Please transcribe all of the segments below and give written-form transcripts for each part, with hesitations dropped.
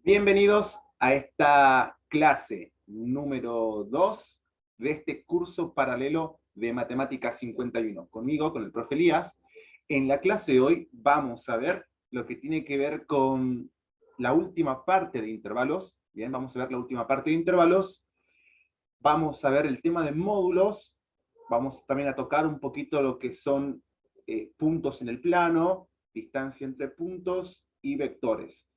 Bienvenidos a esta clase número 2 de este curso paralelo de Matemáticas 51. Conmigo, con el profe Elías. En la clase de hoy vamos a ver lo que tiene que ver con la última parte de intervalos. Bien, vamos a ver la última parte de intervalos. Vamos a ver el tema de módulos. Vamos también a tocar un poquito lo que son puntos en el plano, distancia entre puntos y vectores.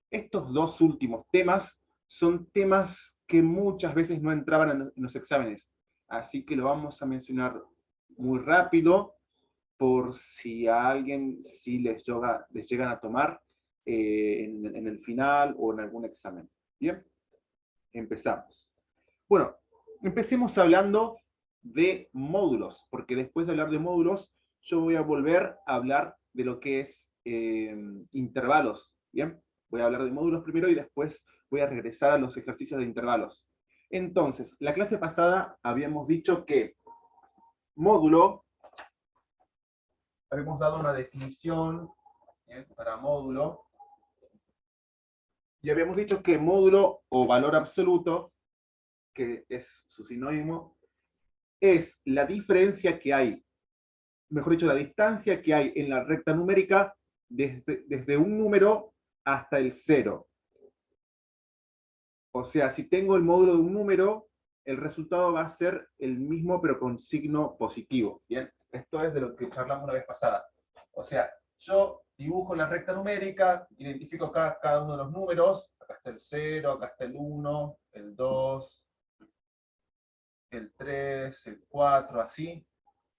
Estos dos últimos temas son temas que muchas veces no entraban en los exámenes, así que lo vamos a mencionar muy rápido por si a alguien sí les llegan a tomar en el final o en algún examen. Bien, empezamos. Bueno, empecemos hablando de módulos, porque después de hablar de módulos, yo voy a volver a hablar de lo que es intervalos. Bien, voy a hablar de módulos primero y después voy a regresar a los ejercicios de intervalos. Entonces, la clase pasada habíamos dicho que módulo, habíamos dado una definición, ¿bien?, para módulo, y habíamos dicho que módulo o valor absoluto, que es su sinónimo, es la diferencia que hay, mejor dicho, la distancia que hay en la recta numérica desde un número hasta el cero. O sea, si tengo el módulo de un número, el resultado va a ser el mismo, pero con signo positivo. Bien, esto es de lo que charlamos la vez pasada. O sea, yo dibujo la recta numérica, identifico cada uno de los números. Acá está el 0, acá está el 1, el 2, el 3, el 4, así.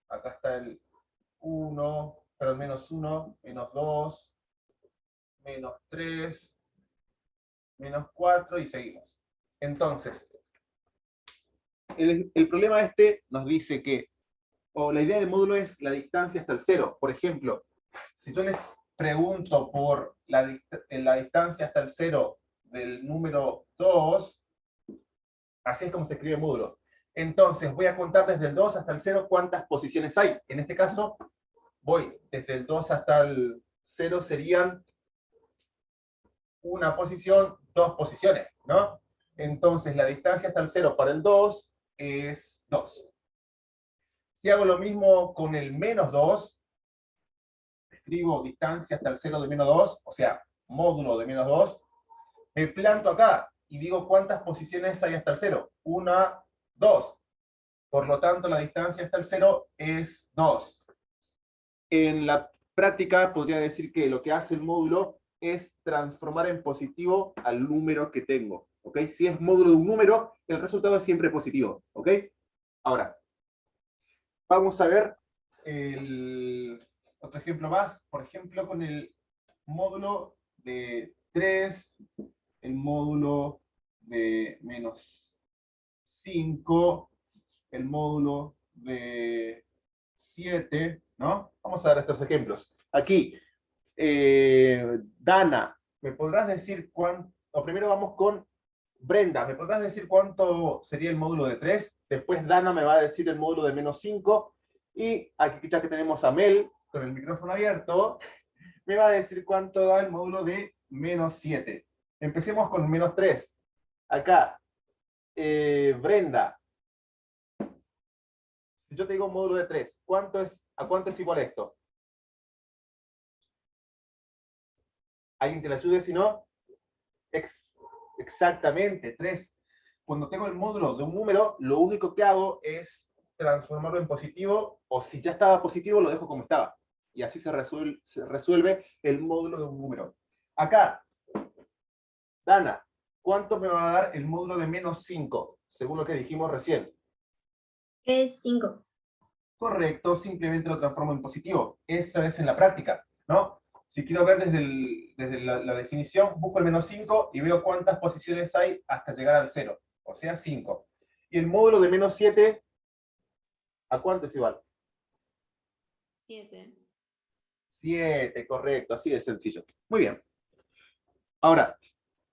Acá está el 1, pero menos 1, menos 2, menos 3, menos 4 y seguimos. Entonces, el problema este nos dice que, o la idea del módulo es la distancia hasta el cero. Por ejemplo, si yo les pregunto por la distancia hasta el cero del número 2, así es como se escribe módulo. Entonces, voy a contar desde el 2 hasta el 0 cuántas posiciones hay. En este caso, voy desde el 2 hasta el 0, serían una posición, dos posiciones, ¿no? Entonces la distancia hasta el 0 para el 2 es 2. Si hago lo mismo con el menos 2, escribo distancia hasta el 0 de menos 2, o sea, módulo de menos 2, me planto acá y digo cuántas posiciones hay hasta el 0. Una, 2. Por lo tanto, la distancia hasta el 0 es 2. En la práctica podría decir que lo que hace el módulo es transformar en positivo al número que tengo. ¿Ok? Si es módulo de un número, el resultado es siempre positivo. ¿Ok? Ahora, vamos a ver otro ejemplo más. Por ejemplo, con el módulo de 3, el módulo de menos 5, el módulo de 7, ¿no? Vamos a ver estos ejemplos. Aquí, Dana, ¿me podrás decir cuánto? O primero vamos con Brenda, ¿me podrás decir cuánto sería el módulo de 3? Después Dana me va a decir el módulo de menos 5. Y aquí ya que tenemos a Mel con el micrófono abierto, me va a decir cuánto da el módulo de menos 7. Empecemos con menos 3. Acá, Brenda, si yo te digo un módulo de 3, ¿a cuánto es igual esto? ¿Alguien que le ayude? Si no, exactamente, 3. Cuando tengo el módulo de un número, lo único que hago es transformarlo en positivo, o si ya estaba positivo, lo dejo como estaba. Y así se resuelve el módulo de un número. Acá, Dana, ¿cuánto me va a dar el módulo de menos 5? Según lo que dijimos recién. Es 5. Correcto, simplemente lo transformo en positivo. Eso es en la práctica, ¿no? Si quiero ver desde la definición, busco el menos 5 y veo cuántas posiciones hay hasta llegar al 0, o sea, 5. Y el módulo de menos 7, ¿a cuánto es igual? 7. 7, correcto, así de sencillo. Muy bien. Ahora,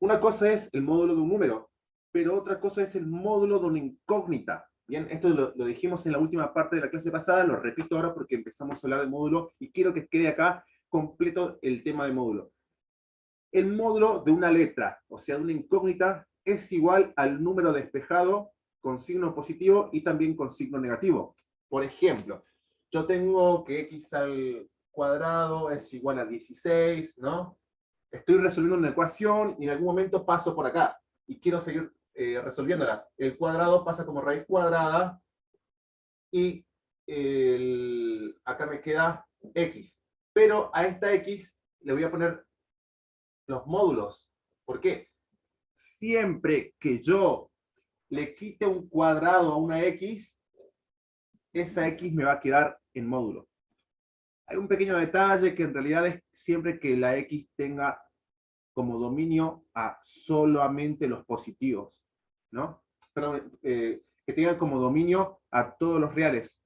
una cosa es el módulo de un número, pero otra cosa es el módulo de una incógnita. Bien, esto lo dijimos en la última parte de la clase pasada, lo repito ahora porque empezamos a hablar del módulo y quiero que quede acá completo el tema de módulo. el módulo de una letra, o sea, de una incógnita, es igual al número despejado con signo positivo y también con signo negativo. Por ejemplo, yo tengo que x al cuadrado es igual a 16, ¿no? Estoy resolviendo una ecuación y en algún momento paso por acá y quiero seguir resolviéndola. El cuadrado pasa como raíz cuadrada y acá me queda x. Pero a esta x le voy a poner los módulos. ¿Por qué? Siempre que yo le quite un cuadrado a una x, esa x me va a quedar en módulo. Hay un pequeño detalle que en realidad es siempre que la x tenga como dominio a solamente los positivos, ¿no? Perdón, que tenga como dominio a todos los reales,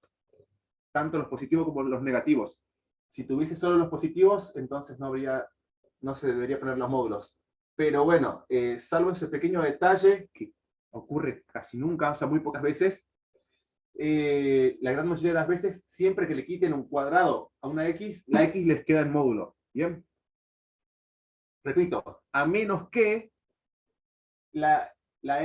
tanto los positivos como los negativos. Si tuviese solo los positivos, entonces no se debería poner los módulos. Pero bueno, salvo ese pequeño detalle, que ocurre casi nunca, o sea, muy pocas veces, la gran mayoría de las veces, siempre que le quiten un cuadrado a una x, la x les queda en módulo. ¿Bien? Repito, a menos que la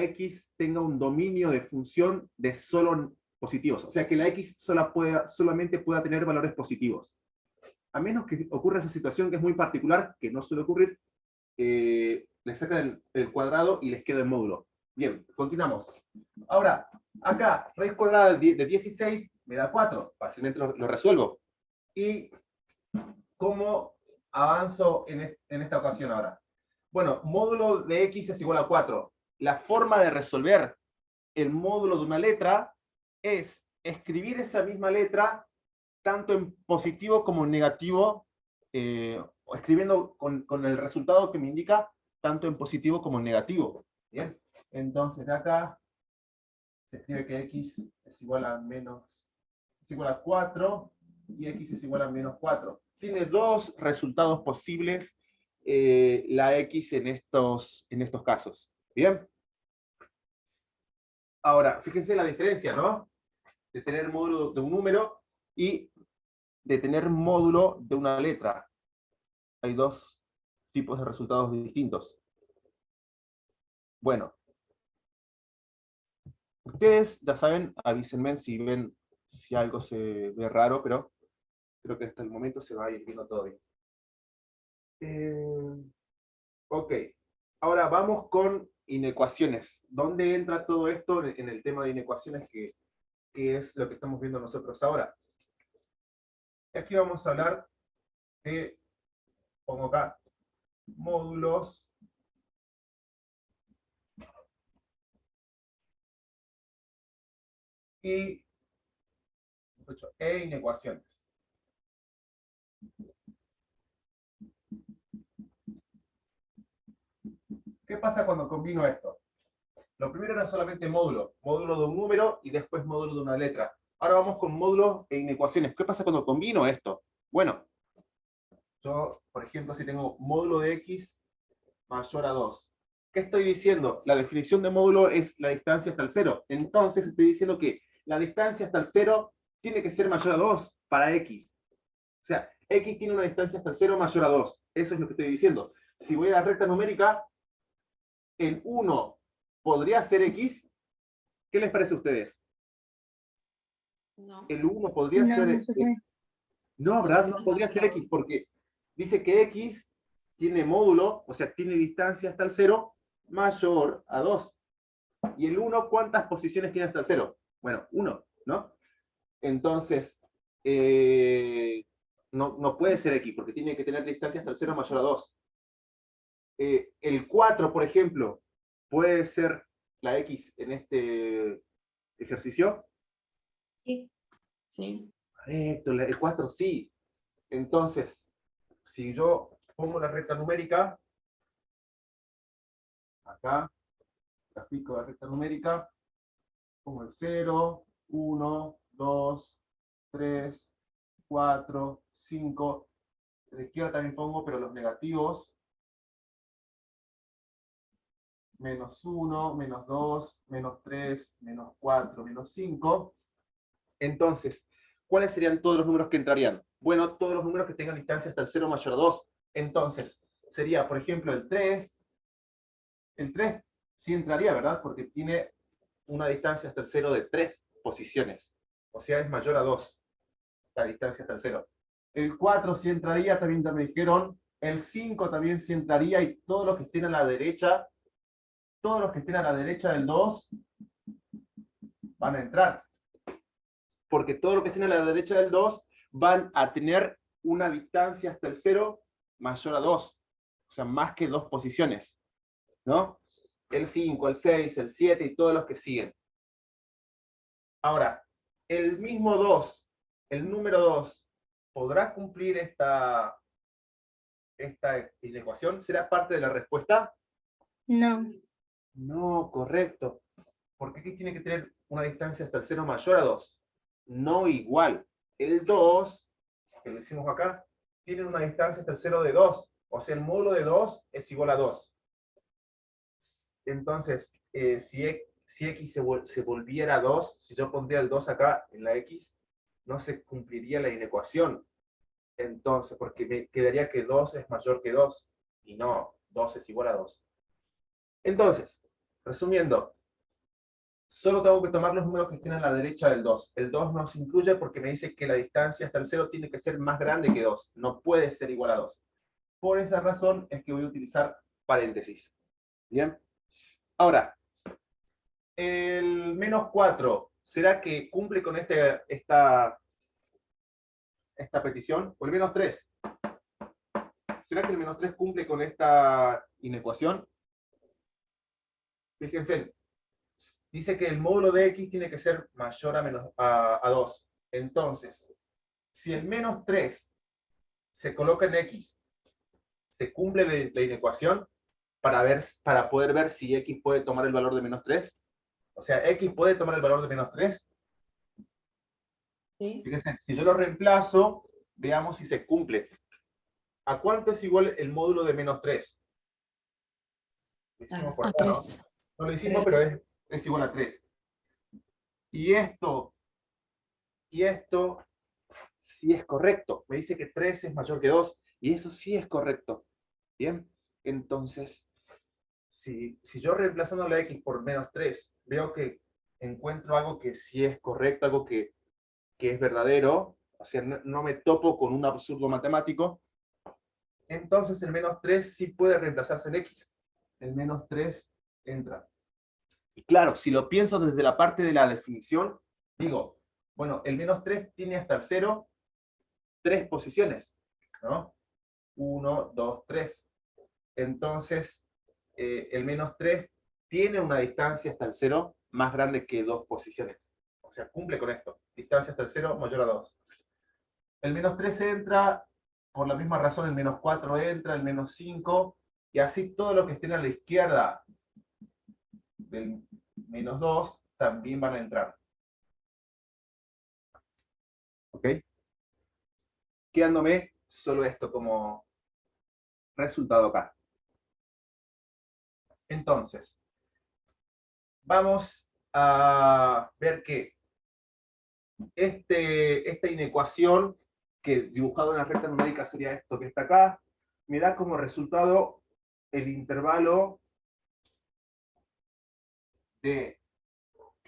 x tenga un dominio de función de solo positivos. O sea, que la x solamente pueda tener valores positivos. A menos que ocurra esa situación que es muy particular, que no suele ocurrir, le sacan el cuadrado y les queda en módulo. Bien, continuamos. Ahora, acá, raíz cuadrada de 16 me da 4. Fácilmente lo resuelvo. ¿Y cómo avanzo en esta ocasión ahora? Bueno, módulo de x es igual a 4. La forma de resolver el módulo de una letra es escribir esa misma letra tanto en positivo como en negativo, o escribiendo con el resultado que me indica tanto en positivo como en negativo. ¿Bien? Entonces, de acá se escribe que x es igual a 4 y x es igual a menos 4. Tiene dos resultados posibles la x en estos casos. ¿Bien? Ahora, fíjense la diferencia, ¿no? De tener módulo de un número y de tener módulo de una letra. Hay dos tipos de resultados distintos. Bueno, ustedes ya saben, avísenme si ven si algo se ve raro, pero creo que hasta el momento se va a ir viendo todo bien. Ok, ahora vamos con inecuaciones. ¿Dónde entra todo esto en el tema de inecuaciones que es lo que estamos viendo nosotros ahora? Aquí vamos a hablar de, pongo acá, módulos e inecuaciones. ¿Qué pasa cuando combino esto? Lo primero era solamente módulo de un número y después módulo de una letra. Ahora vamos con módulos e inecuaciones. ¿Qué pasa cuando combino esto? Bueno, yo, por ejemplo, si tengo módulo de x mayor a 2. ¿Qué estoy diciendo? La definición de módulo es la distancia hasta el 0. Entonces estoy diciendo que la distancia hasta el 0 tiene que ser mayor a 2 para x. O sea, x tiene una distancia hasta el 0 mayor a 2. Eso es lo que estoy diciendo. Si voy a la recta numérica, el 1 podría ser x. ¿Qué les parece a ustedes? No. El 1 podría ser... No se puede. No, ¿verdad? No podría ser x, porque dice que x tiene módulo, o sea, tiene distancia hasta el 0 mayor a 2. ¿Y el 1 cuántas posiciones tiene hasta el 0? Bueno, 1, ¿no? Entonces, no puede ser x, porque tiene que tener distancia hasta el 0 mayor a 2. El 4, por ejemplo, ¿puede ser la x en este ejercicio? Sí. Sí. Correcto, el 4 sí. Entonces, si yo pongo la recta numérica, acá, grafico la recta numérica, pongo el 0, 1, 2, 3, 4, 5. De la izquierda también pongo, pero los negativos. Menos 1, menos 2, menos 3, menos 4, menos 5. Entonces, ¿cuáles serían todos los números que entrarían? Bueno, todos los números que tengan distancia hasta el 0 mayor a 2. Entonces, sería, por ejemplo, el 3. El 3 sí entraría, ¿verdad? Porque tiene una distancia hasta el 0 de 3 posiciones. O sea, es mayor a 2 la distancia hasta el 0. El 4 sí entraría, también ya me dijeron. El 5 también sí entraría, y todos los que estén a la derecha, todos los que estén a la derecha del 2 van a entrar. Porque todos los que estén a la derecha del 2 van a tener una distancia hasta el 0 mayor a 2. O sea, más que 2 posiciones, ¿no? El 5, el 6, el 7 y todos los que siguen. Ahora, el mismo 2, el número 2, ¿podrá cumplir esta ecuación? ¿Será parte de la respuesta? No. No, correcto. Porque aquí tiene que tener una distancia hasta el 0 mayor a 2. No igual. El 2, que lo hicimos acá, tiene una distancia hasta el 0 de 2. O sea, el módulo de 2 es igual a 2. Entonces, si x se volviera 2, si yo pondría el 2 acá en la x, no se cumpliría la inecuación. Entonces, porque me quedaría que 2 es mayor que 2. Y no, 2 es igual a 2. Entonces, resumiendo, solo tengo que tomar los números que estén a la derecha del 2. El 2 no se incluye porque me dice que la distancia hasta el 0 tiene que ser más grande que 2. No puede ser igual a 2. Por esa razón es que voy a utilizar paréntesis. ¿Bien? Ahora, el menos 4, ¿será que cumple con esta petición? ¿O el menos 3? ¿Será que el menos 3 cumple con esta inecuación? Fíjense, dice que el módulo de x tiene que ser mayor a 2. Entonces, si el menos 3 se coloca en x, ¿se cumple la inecuación para poder ver si x puede tomar el valor de menos 3? O sea, x puede tomar el valor de menos 3. Sí. Fíjense, si yo lo reemplazo, veamos si se cumple. ¿A cuánto es igual el módulo de menos 3? Lo hicimos por A acá, ¿no? 3. No lo hicimos, pero es igual a 3. Y esto sí es correcto. Me dice que 3 es mayor que 2, y eso sí es correcto. Bien, entonces, si yo reemplazando la x por menos 3, veo que encuentro algo que sí es correcto, algo que es verdadero, o sea, no me topo con un absurdo matemático, entonces el menos 3 sí puede reemplazarse en x. El menos 3 entra. Y claro, si lo pienso desde la parte de la definición, digo, bueno, el menos 3 tiene hasta el 0 3 posiciones, ¿no? 1, 2, 3. Entonces, el menos 3 tiene una distancia hasta el 0 más grande que 2 posiciones. O sea, cumple con esto. Distancia hasta el 0 mayor a 2. El menos 3 entra, por la misma razón el menos 4 entra, el menos 5, y así todo lo que esté a la izquierda del menos 2 también van a entrar. ¿Ok? Quedándome solo esto como resultado acá. Entonces, vamos a ver que esta inecuación, que dibujado en la recta numérica sería esto que está acá, me da como resultado el intervalo de,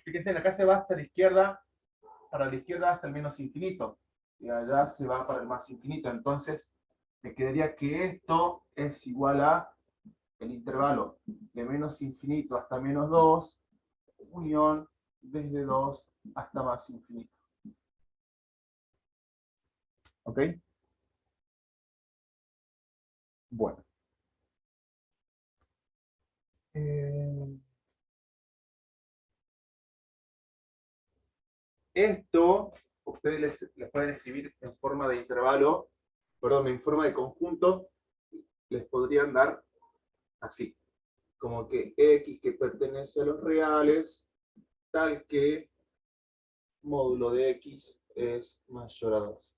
fíjense, acá se va hasta la izquierda, para la izquierda hasta el menos infinito, y allá se va para el más infinito. Entonces, me quedaría que esto es igual a el intervalo de menos infinito hasta menos 2, unión desde 2 hasta más infinito. ¿Ok? Bueno. Esto, ustedes les pueden escribir en forma de intervalo, perdón, en forma de conjunto, les podrían dar así, como que x que pertenece a los reales, tal que módulo de x es mayor a 2.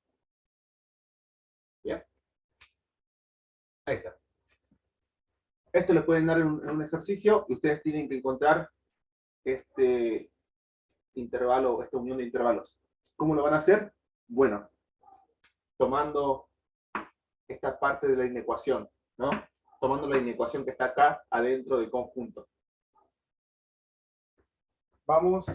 ¿Bien? Ahí está. Esto les pueden dar en un ejercicio, y ustedes tienen que encontrar este intervalo, esta unión de intervalos. ¿Cómo lo van a hacer? Bueno, tomando esta parte de la inecuación, ¿no? tomando la inecuación que está acá adentro del conjunto. Vamos.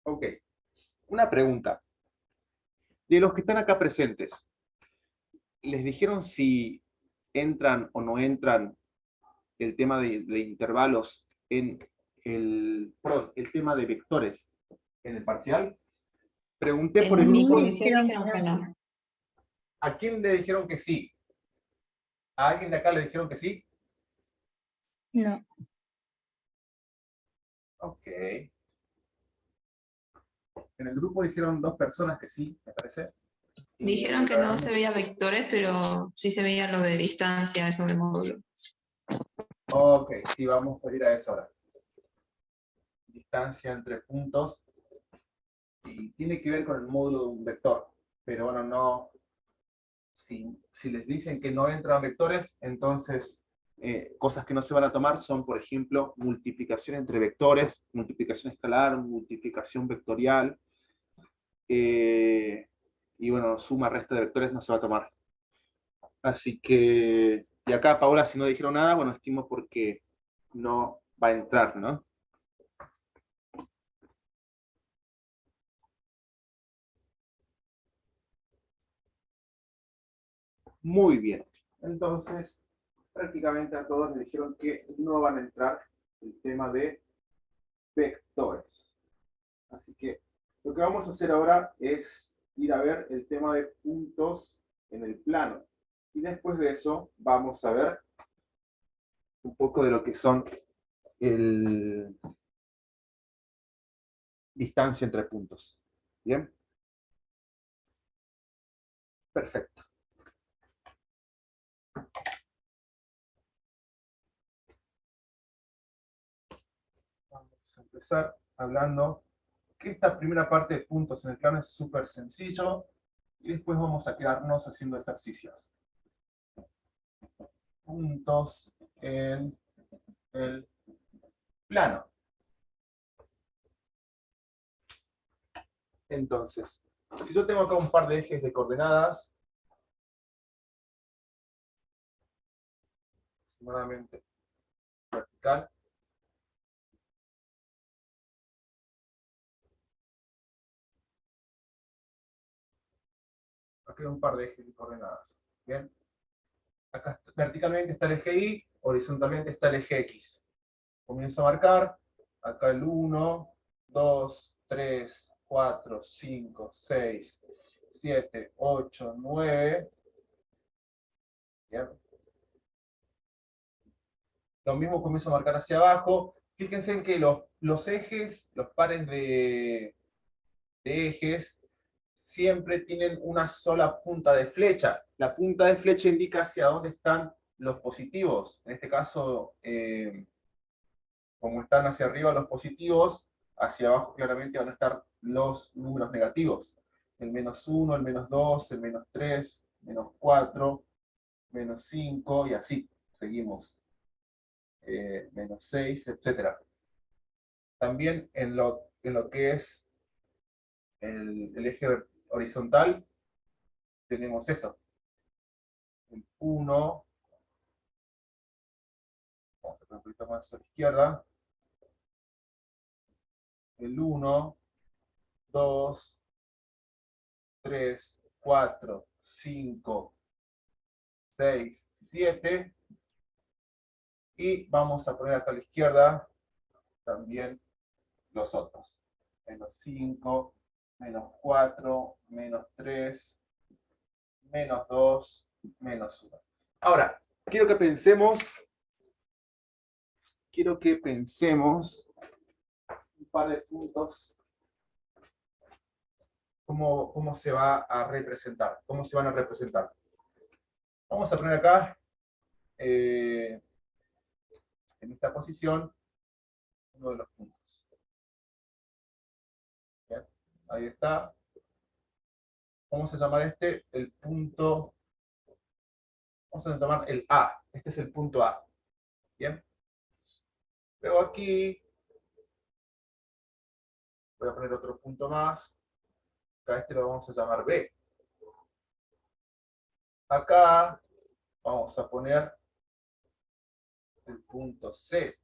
Ok. Una pregunta. De los que están acá presentes, ¿les dijeron si entran o no entran el tema de intervalos en el tema de vectores en el parcial? Pregunté por el En mi grupo. comisión dijeron que no. ¿A quién le dijeron que sí? ¿A alguien de acá le dijeron que sí? No. Ok. En el grupo dijeron 2 personas que sí, me parece. Dijeron que no se veía vectores, pero sí se veía lo de distancia, eso de módulo. Ok, sí, vamos a ir a eso ahora. Distancia entre puntos. Y tiene que ver con el módulo de un vector. Pero bueno, no. Si les dicen que no entran vectores, entonces cosas que no se van a tomar son, por ejemplo, multiplicación entre vectores, multiplicación escalar, multiplicación vectorial. Y bueno, suma, resta de vectores no se va a tomar. Así que, y acá Paola, si no dijeron nada, bueno, estimo porque no va a entrar, ¿no? Muy bien. Entonces, prácticamente a todos les dijeron que no van a entrar el tema de vectores. Así que lo que vamos a hacer ahora es ir a ver el tema de puntos en el plano. Y después de eso vamos a ver un poco de lo que son el distancia entre puntos. ¿Bien? Perfecto. Vamos a empezar hablando que esta primera parte de puntos en el plano es súper sencillo y después vamos a quedarnos haciendo ejercicios. Puntos en el plano. Entonces, si yo tengo acá un par de ejes de coordenadas, aproximadamente vertical, acá hay un par de ejes de coordenadas. ¿Bien? Acá verticalmente está el eje Y, horizontalmente está el eje X. Comienzo a marcar, acá el 1, 2, 3, 4, 5, 6, 7, 8, 9. ¿Bien? Lo mismo comienzo a marcar hacia abajo. Fíjense en que los ejes, los pares de ejes, siempre tienen una sola punta de flecha. La punta de flecha indica hacia dónde están los positivos. En este caso, como están hacia arriba los positivos, hacia abajo claramente van a estar los números negativos. El -1, el -2, el -3, -4, -5, y así seguimos. -6, etc. También en lo que es el eje horizontal, tenemos eso. El 1, vamos a poner un poquito más a la izquierda. El 1, 2, 3, 4, 5, 6, 7. Y vamos a poner acá a la izquierda también los otros. -5, -4, -3, -2, -1. Ahora, quiero que pensemos un par de puntos, cómo se va a representar, cómo se van a representar. Vamos a poner acá, en esta posición, uno de los puntos. ¿Bien? Ahí está. Vamos a llamar este el punto, vamos a llamar el A. Este es el punto A. ¿Bien? Luego aquí Voy a poner otro punto más. Acá este lo vamos a llamar B. Acá vamos a poner el punto C.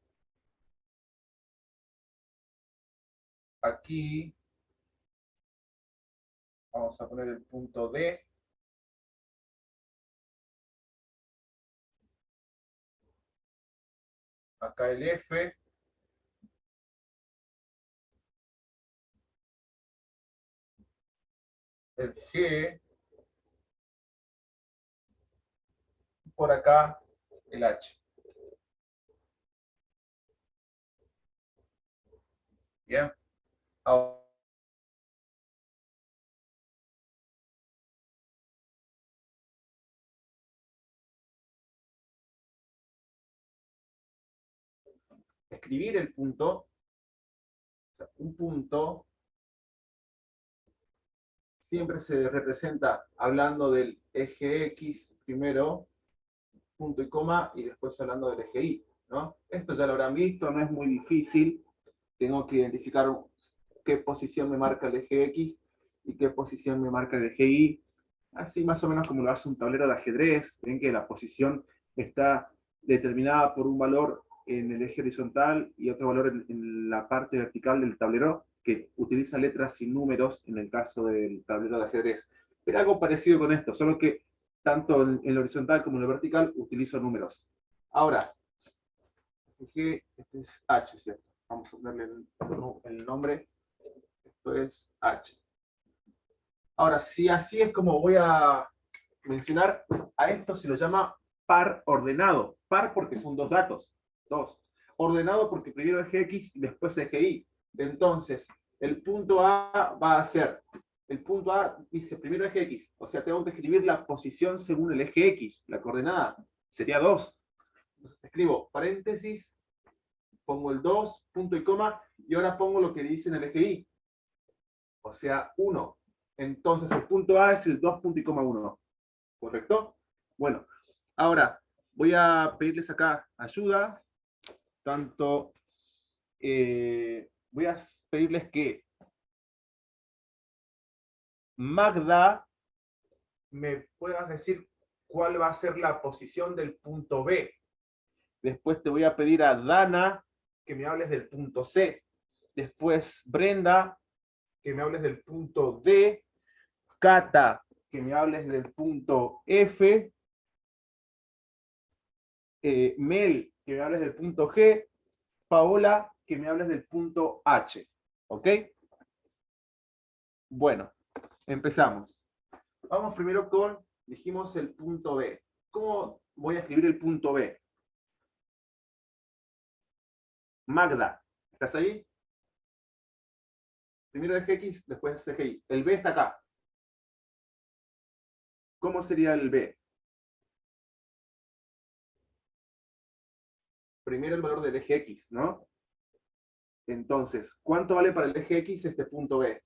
Aquí vamos a poner el punto D. Acá el F. El G. Y por acá el H. Bien. Ahora, escribir el punto, o sea, un punto siempre se representa hablando del eje X primero, punto y coma, y después hablando del eje Y, ¿no? Esto ya lo habrán visto, no es muy difícil. Tengo que identificar qué posición me marca el eje X y qué posición me marca el eje Y. Así más o menos como lo hace un tablero de ajedrez. Ven que la posición está determinada por un valor en el eje horizontal y otro valor en la parte vertical del tablero, que utiliza letras y números en el caso del tablero de ajedrez. Pero algo parecido con esto, solo que tanto en el horizontal como en el vertical utilizo números. Ahora, este es H, ¿cierto? Vamos a ponerle el nombre. Esto es H. Ahora, si así es como voy a mencionar, a esto se lo llama par ordenado. Par porque son dos datos. Dos. Ordenado porque primero eje X y después eje Y. Entonces, el punto A va a ser, el punto A dice primero eje X. O sea, tengo que escribir la posición según el eje X. La coordenada sería 2. Entonces escribo paréntesis, pongo el 2, punto y coma, y ahora pongo lo que dice en el eje Y. O sea, 1. Entonces el punto A es el 2, punto y coma 1. ¿Correcto? Bueno, ahora voy a pedirles acá ayuda. Tanto voy a pedirles que Magda me puedas decir cuál va a ser la posición del punto B. Después te voy a pedir a Dana que me hables del punto C. Después Brenda, que me hables del punto D. Cata, que me hables del punto F. Mel, que me hables del punto G. Paola, que me hables del punto H. ¿Ok? Bueno, empezamos. Vamos primero con, dijimos, el punto B. ¿Cómo voy a escribir el punto B? Magda, ¿estás ahí? Primero eje X, después eje Y. El B está acá. ¿Cómo sería el B? Primero el valor del eje X, ¿no? Entonces, ¿cuánto vale para el eje X este punto B?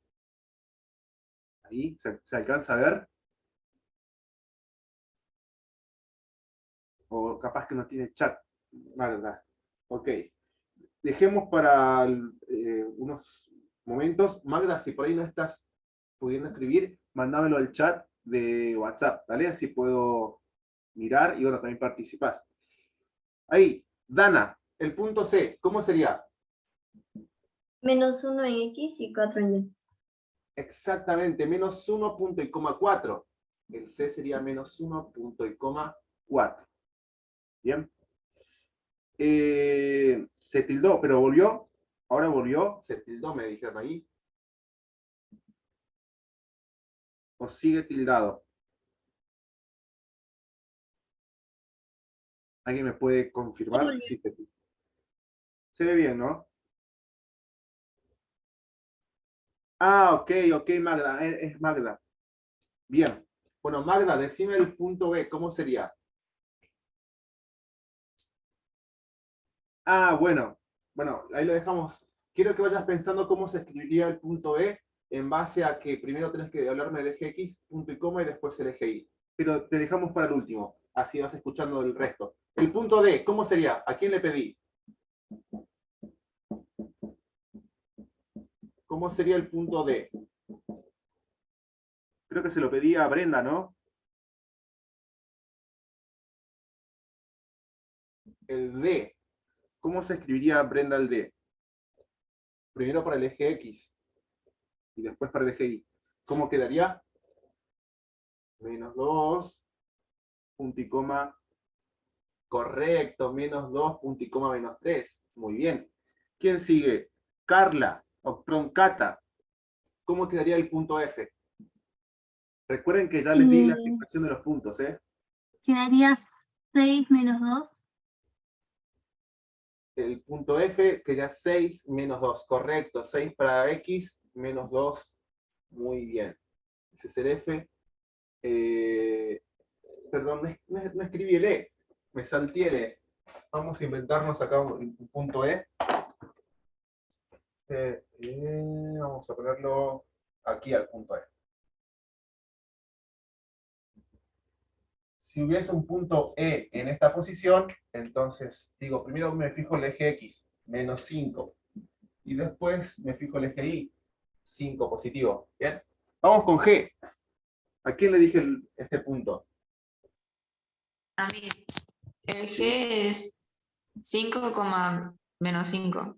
Ahí, ¿se alcanza a ver? O capaz que no tiene chat. Magda. Ok. Dejemos para unos momentos. Magda, si por ahí no estás pudiendo escribir, mándamelo al chat de WhatsApp, ¿vale? Así puedo mirar y bueno, también participás. Ahí, Dana, el punto C, ¿cómo sería? -1 en X y 4 en Y. Exactamente, -1, punto y coma 4. El C sería -1, punto y coma 4. Bien. Se tildó, pero volvió. Ahora volvió. Se tildó, me dijeron ahí. O sigue tildado. ¿Alguien me puede confirmar? Sí, se tildó. Se ve bien, ¿no? Ah, ok, ok, Magda. Es Magda. Bien. Bueno, Magda, decime el punto B. ¿Cómo sería? Ah, bueno. Bueno, ahí lo dejamos. Quiero que vayas pensando cómo se escribiría el punto B en base a que primero tenés que hablarme del eje X, punto y coma, y después el eje Y. Pero te dejamos para el último. Así vas escuchando el resto. El punto D, ¿cómo sería? ¿A quién le pedí? ¿Cómo sería el punto D? Creo que se lo pedí a Brenda, ¿no? El D. ¿Cómo se escribiría, Brenda, el D? Primero para el eje X y después para el eje Y. ¿Cómo quedaría? Menos 2, punto y coma, correcto, menos 2, punto y coma, menos 3. Muy bien. ¿Quién sigue? Carla, o perdón, Cata. ¿Cómo quedaría el punto F? Recuerden que ya les di la asignación de los puntos, ¿eh? Quedaría 6 menos 2. El punto F quedaría 6 menos 2. Correcto, 6 para X, menos 2. Muy bien. Ese es el F. Perdón, no escribí el E. Me salté el E. Vamos a inventarnos acá un punto E. Vamos a ponerlo aquí al punto E. Si hubiese un punto E en esta posición, entonces digo, primero me fijo el eje X, menos 5. Y después me fijo el eje Y, 5 positivo. ¿Bien? Vamos con G. ¿A quién le dije este punto? A mí, el G es 5, menos 5.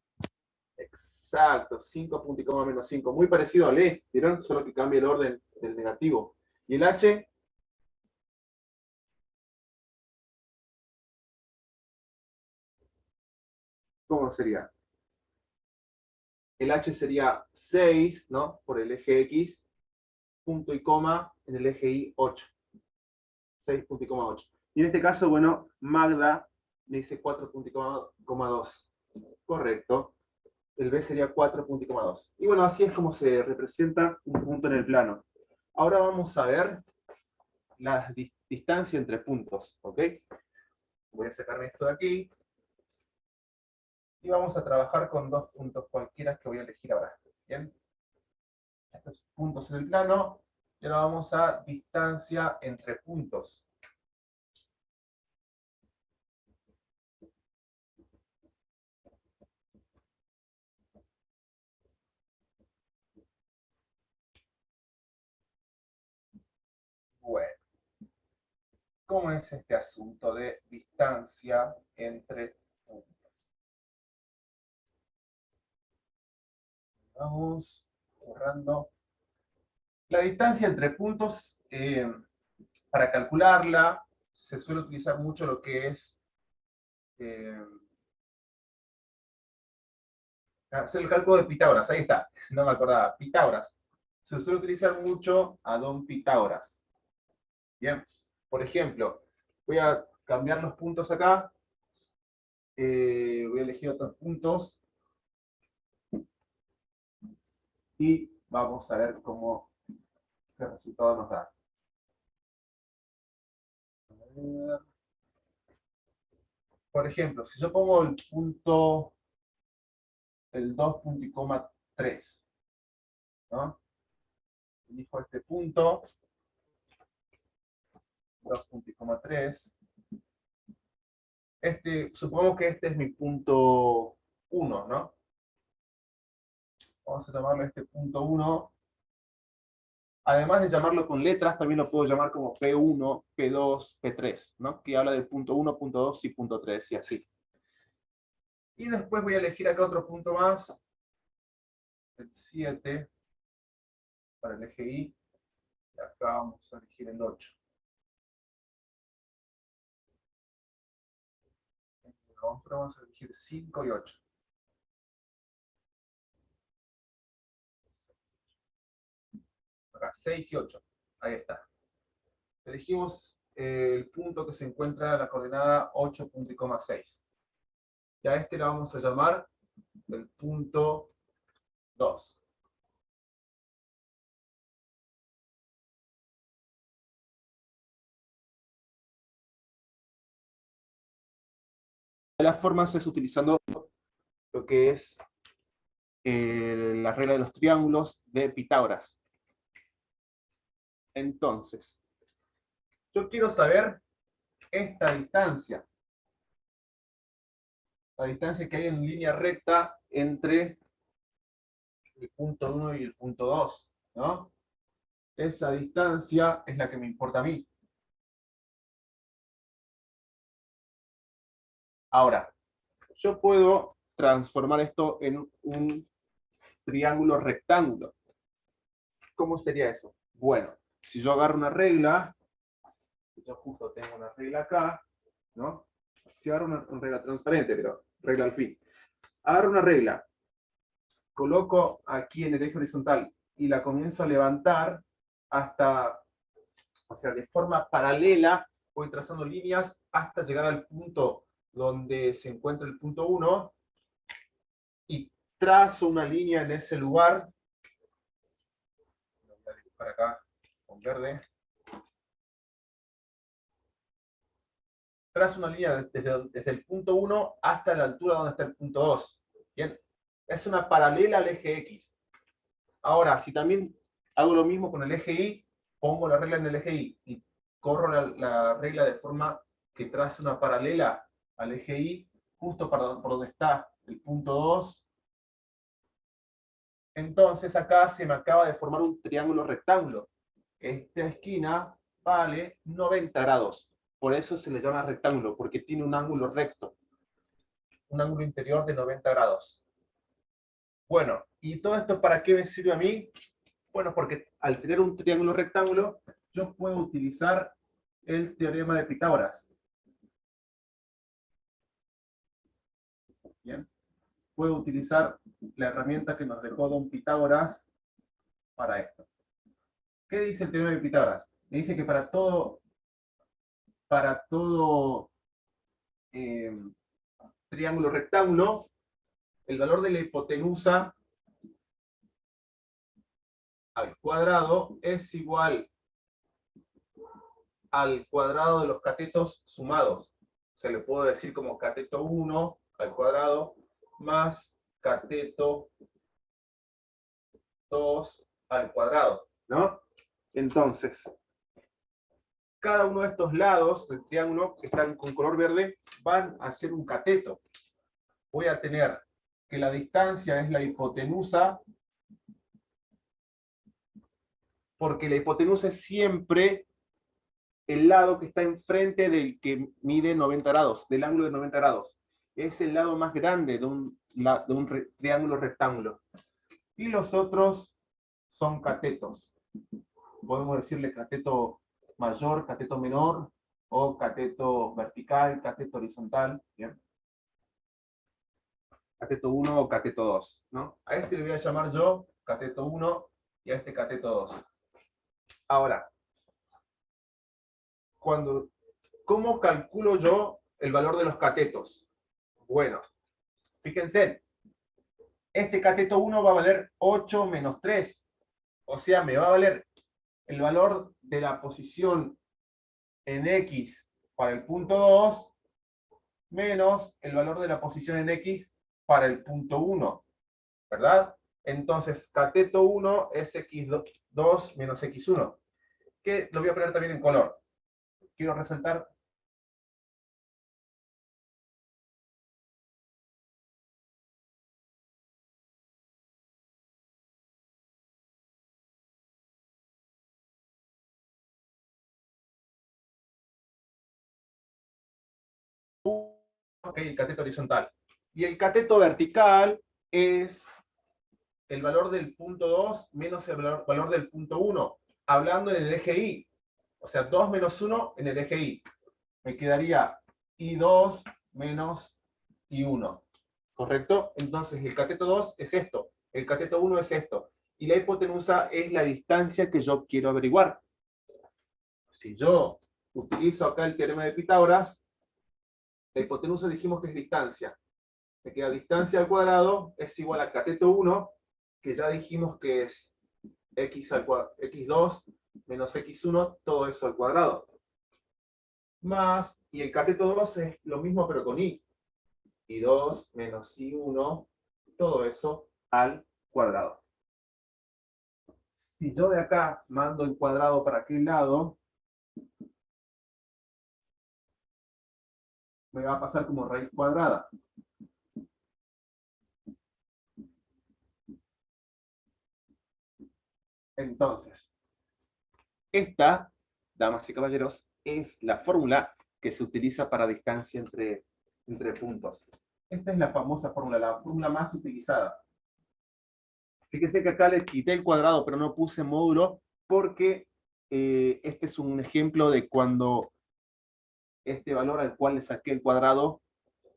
Exacto, 5 punto y coma menos 5. Muy parecido al E, ¿vieron? Solo que cambia el orden del negativo. ¿Y el H? ¿Cómo sería? El H sería 6, ¿no? Por el eje X, punto y coma, en el eje Y, 8. 6 punto y coma 8. Y en este caso, bueno, Magda me dice 4 punto y coma 2. Correcto. El B sería 4 punto y coma 2. Y bueno, así es como se representa un punto en el plano. Ahora vamos a ver la distancia entre puntos, ¿ok? Voy a sacarme esto de aquí. Y vamos a trabajar con dos puntos cualquiera que voy a elegir ahora. ¿Bien? Estos puntos en el plano. Y ahora vamos a distancia entre puntos. Bueno. ¿Cómo es este asunto de distancia entre puntos? Vamos borrando. La distancia entre puntos, para calcularla, se suele utilizar mucho lo que es hacer el cálculo de Pitágoras. Ahí está, no me acordaba. Pitágoras. Se suele utilizar mucho a don Pitágoras. Bien, por ejemplo, voy a cambiar los puntos acá. Voy a elegir otros puntos. Y vamos a ver qué resultado nos da. Por ejemplo, si yo pongo el punto, el 2.3, ¿no? Elijo este punto, 2.3. Supongamos que este es mi punto 1, ¿no? Vamos a llamarle este punto 1. Además de llamarlo con letras, también lo puedo llamar como P1, P2, P3, ¿no? Que habla del punto 1, punto 2 y punto 3, y así. Y después voy a elegir acá otro punto más, el 7, para el eje Y, y acá vamos a elegir el 8. Vamos a elegir 5 y 8. Acá, 6 y 8. Ahí está. Elegimos el punto que se encuentra en la coordenada 8.6. Y a este le vamos a llamar el punto 2. De las formas es utilizando lo que es la regla de los triángulos de Pitágoras. Entonces, yo quiero saber esta distancia. La distancia que hay en línea recta entre el punto 1 y el punto 2, ¿no? Esa distancia es la que me importa a mí. Ahora, yo puedo transformar esto en un triángulo rectángulo. ¿Cómo sería eso? Bueno, si yo agarro una regla, yo justo tengo una regla acá, ¿no? Si agarro una regla transparente, pero regla al fin. Agarro una regla, coloco aquí en el eje horizontal y la comienzo a levantar hasta, o sea, de forma paralela, voy trazando líneas hasta llegar al punto donde se encuentra el punto 1 y trazo una línea en ese lugar. Lo voy a dibujar acá con verde. Trazo una línea desde el punto 1 hasta la altura donde está el punto 2. Bien, es una paralela al eje X. Ahora, si también hago lo mismo con el eje Y, pongo la regla en el eje Y y corro la regla de forma que trace una paralela al eje Y, justo por donde está el punto 2. Entonces acá se me acaba de formar un triángulo rectángulo. Esta esquina vale 90 grados. Por eso se le llama rectángulo, porque tiene un ángulo recto. Un ángulo interior de 90 grados. Bueno, ¿y todo esto para qué me sirve a mí? Bueno, porque al tener un triángulo rectángulo, yo puedo utilizar el teorema de Pitágoras. Bien. Puedo utilizar la herramienta que nos dejó don Pitágoras para esto. ¿Qué dice el teorema de Pitágoras? Me dice que para todo triángulo rectángulo, el valor de la hipotenusa al cuadrado es igual al cuadrado de los catetos sumados. Se le puede decir como cateto 1 al cuadrado más cateto 2 al cuadrado, ¿no? Entonces, cada uno de estos lados del triángulo que están con color verde van a ser un cateto. Voy a tener que la distancia es la hipotenusa, porque la hipotenusa es siempre el lado que está enfrente del que mide 90 grados, del ángulo de 90 grados. Es el lado más grande de un triángulo rectángulo. Y los otros son catetos. Podemos decirle cateto mayor, cateto menor, o cateto vertical, cateto horizontal. ¿Bien? Cateto 1 o cateto 2, ¿no? A este le voy a llamar yo cateto 1 y a este cateto 2. Ahora, ¿cómo calculo yo el valor de los catetos? Bueno, fíjense, este cateto 1 va a valer 8 menos 3. O sea, me va a valer el valor de la posición en X para el punto 2 menos el valor de la posición en X para el punto 1, ¿verdad? Entonces, cateto 1 es X2 menos X1, que lo voy a poner también en color. Quiero resaltar el cateto horizontal. Y el cateto vertical es el valor del punto 2 menos el valor del punto 1, hablando en el eje Y. O sea, 2 menos 1 en el eje Y. Me quedaría I2 menos I1. ¿Correcto? Entonces, el cateto 2 es esto. El cateto 1 es esto. Y la hipotenusa es la distancia que yo quiero averiguar. Si yo utilizo acá el teorema de Pitágoras, la hipotenusa dijimos que es distancia. Me queda distancia al cuadrado es igual a cateto 1, que ya dijimos que es x2 menos x1, todo eso al cuadrado. Más, y el cateto 2 es lo mismo pero con i. I2 menos i1, todo eso al cuadrado. Si yo de acá mando el cuadrado para aquel lado, me va a pasar como raíz cuadrada. Entonces, esta, damas y caballeros, es la fórmula que se utiliza para distancia entre puntos. Esta es la famosa fórmula, la fórmula más utilizada. Fíjense que acá le quité el cuadrado, pero no puse módulo, porque este es un ejemplo de cuando este valor al cual le saqué el cuadrado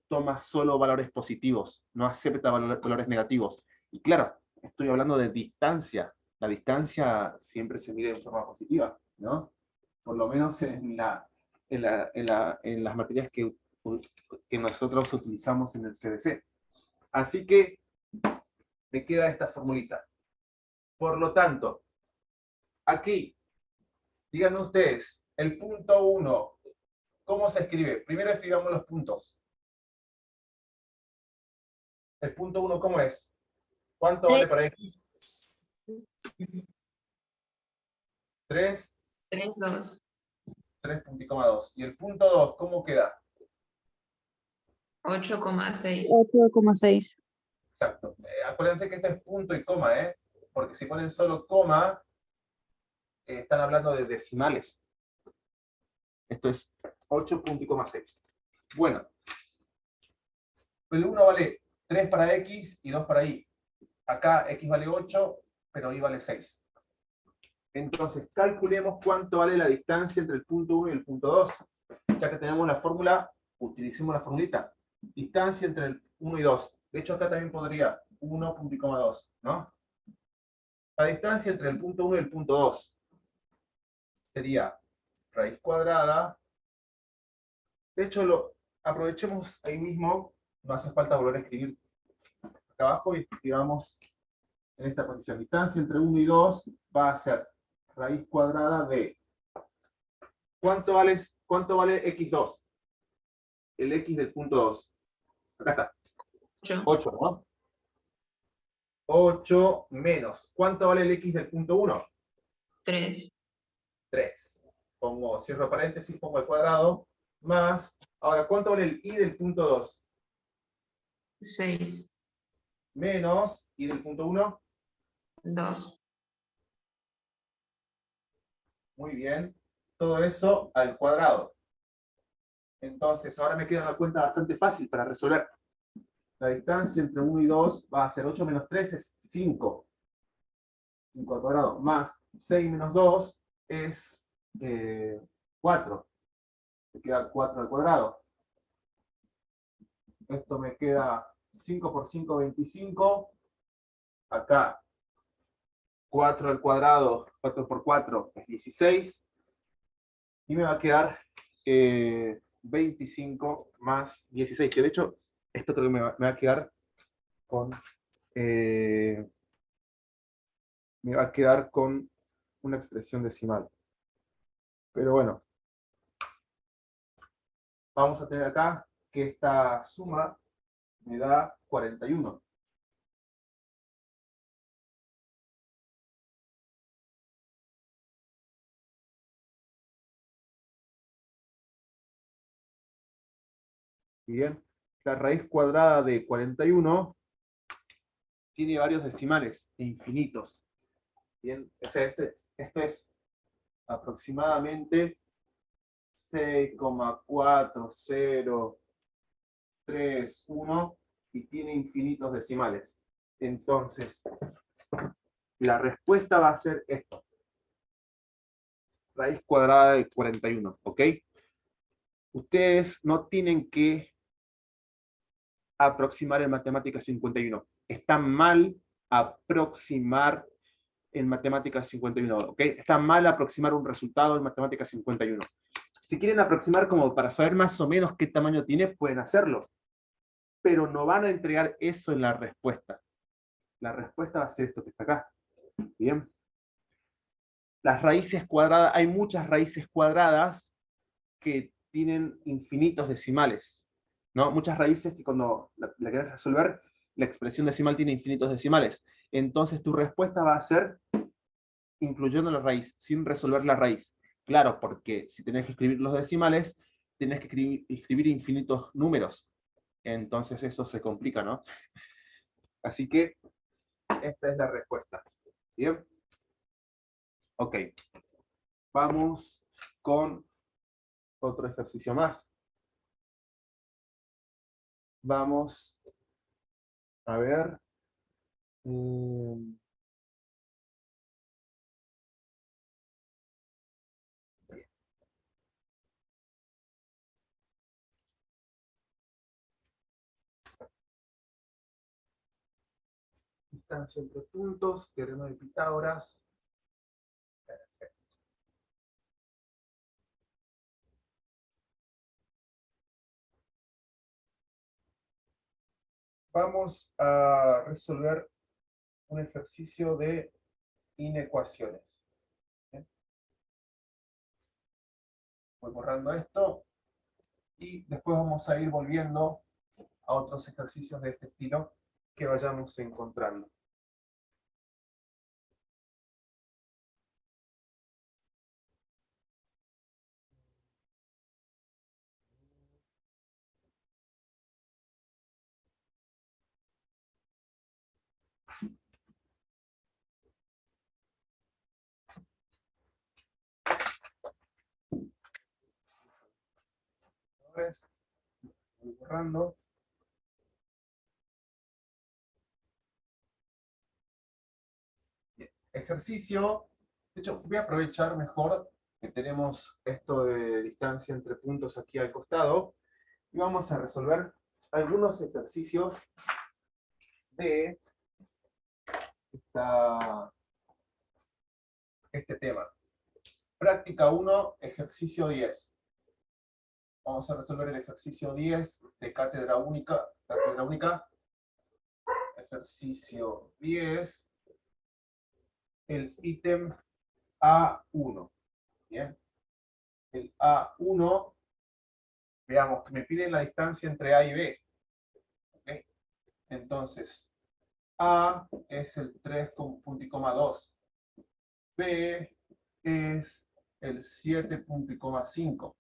toma solo valores positivos, no acepta valores negativos. Y claro, estoy hablando de distancia. La distancia siempre se mide de forma positiva, ¿no? Por lo menos en las materias que nosotros utilizamos en el CDC. Así que me queda esta formulita. Por lo tanto, aquí, díganme ustedes, el punto 1, ¿cómo se escribe? Primero escribamos los puntos. El punto 1, ¿cómo es? ¿Cuánto vale para X? 3, 3, 2. 3,2. ¿Y el punto 2, cómo queda? 8,6. 8,6. Exacto. Acuérdense que este es punto y coma, ¿eh? Porque si ponen solo coma, están hablando de decimales. Esto es 8,6. Bueno, el 1 vale 3 para X y 2 para Y. Acá X vale 8, pero Y vale 6. Entonces, calculemos cuánto vale la distancia entre el punto 1 y el punto 2. Ya que tenemos la fórmula, utilicemos la formulita. Distancia entre el 1 y 2. De hecho, acá también podría 1,2, ¿no? La distancia entre el punto 1 y el punto 2 sería raíz cuadrada. De hecho, aprovechemos ahí mismo, no hace falta volver a escribir acá abajo y escribamos en esta posición. Distancia entre 1 y 2 va a ser raíz cuadrada de... ¿Cuánto vale x2? El x del punto 2. Acá está. 8. 8, ¿no? 8 menos. ¿Cuánto vale el x del punto 1? 3. 3. Cierro paréntesis, pongo el cuadrado, más... Ahora, ¿cuánto vale el y del punto 2? 6. Menos, y del punto 1, 2. muy bien. Todo eso al cuadrado. Entonces, ahora me queda una cuenta bastante fácil para resolver. La distancia entre 1 y 2 va a ser 8 menos 3 es 5. 5 al cuadrado. Más 6 menos 2 es 4. Me queda 4 al cuadrado. Esto me queda 5 por 5, 25. Acá 4 al cuadrado, 4 por 4 es 16. Y me va a quedar 25 más 16. Que de hecho, esto creo que me va a quedar con... me va a quedar con una expresión decimal. Pero bueno, vamos a tener acá que esta suma me da 41. Bien, la raíz cuadrada de 41 tiene varios decimales e infinitos. Bien, o sea, esto es aproximadamente 6,4031 y tiene infinitos decimales. Entonces, la respuesta va a ser esto. Raíz cuadrada de 41, ¿ok? Ustedes no tienen que aproximar en matemáticas 51. Está mal aproximar en matemáticas 51, ¿ok? Está mal aproximar un resultado en matemáticas 51. Si quieren aproximar como para saber más o menos qué tamaño tiene, pueden hacerlo. Pero no van a entregar eso en la respuesta. La respuesta va a ser esto que está acá. Bien. Las raíces cuadradas, hay muchas raíces cuadradas que tienen infinitos decimales, ¿no? Muchas raíces que cuando la quieres resolver, la expresión decimal tiene infinitos decimales. Entonces tu respuesta va a ser incluyendo la raíz, sin resolver la raíz. Claro, porque si tenés que escribir los decimales, tenés que escribir infinitos números. Entonces eso se complica, ¿no? Así que esta es la respuesta. ¿Bien? Ok. Vamos con otro ejercicio más. Vamos a ver. Distancia entre puntos, teorema de Pitágoras. Vamos a resolver un ejercicio de inecuaciones. ¿Bien? Voy borrando esto y después vamos a ir volviendo a otros ejercicios de este estilo que vayamos encontrando. Voy borrando. Bien. Ejercicio. De hecho, voy a aprovechar mejor que tenemos esto de distancia entre puntos aquí al costado y vamos a resolver algunos ejercicios de este tema. Práctica 1, ejercicio 10. Vamos a resolver el ejercicio 10 de cátedra única. Ejercicio 10. El ítem A1. Bien. El A1, veamos, que me pide la distancia entre A y B. ¿Okay? Entonces, A es el 3,2. B es el 7,5.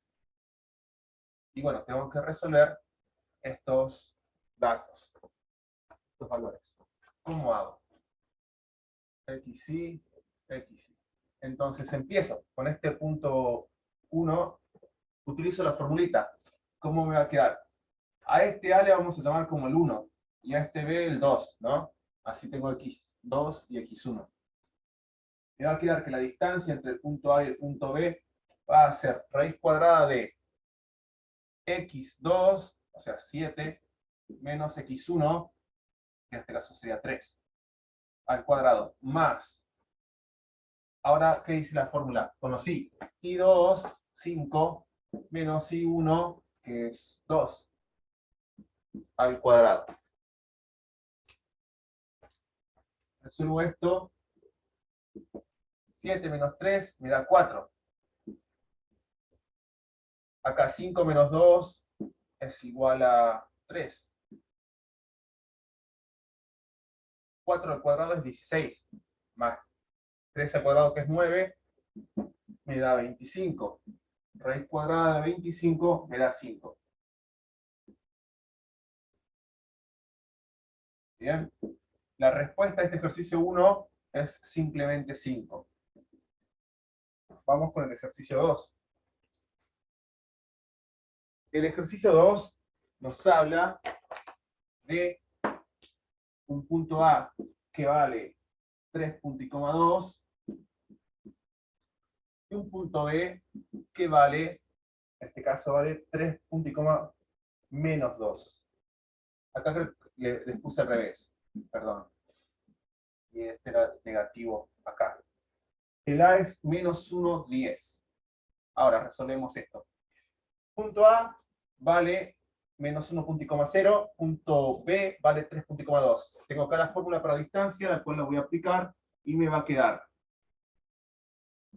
Y bueno, tengo que resolver estos datos, estos valores. ¿Cómo hago? XY, XY. Entonces empiezo con este punto 1, utilizo la formulita. ¿Cómo me va a quedar? A este A le vamos a llamar como el 1, y a este B el 2, ¿no? Así tengo X2 y X1. Me va a quedar que la distancia entre el punto A y el punto B va a ser raíz cuadrada de X2, o sea 7, menos X1, que en este caso sería 3, al cuadrado, más. Ahora, ¿qué dice la fórmula? Conocí I2, 5, menos I1, que es 2, al cuadrado. Resuelvo esto. 7 menos 3 me da 4. Acá 5 menos 2 es igual a 3. 4 al cuadrado es 16. Más 3 al cuadrado, que es 9, me da 25. Raíz cuadrada de 25 me da 5. Bien. La respuesta a este ejercicio 1 es simplemente 5. Vamos con el ejercicio 2. El ejercicio 2 nos habla de un punto A que vale 3,2 y un punto B que vale, en este caso vale 3, menos 2. Acá creo que les puse al revés, perdón. Y este era negativo acá. El A es menos 1, 10. Ahora resolvemos esto. Punto A vale menos 1,0, punto B vale 3,2. Tengo acá la fórmula para distancia, la cual la voy a aplicar y me va a quedar.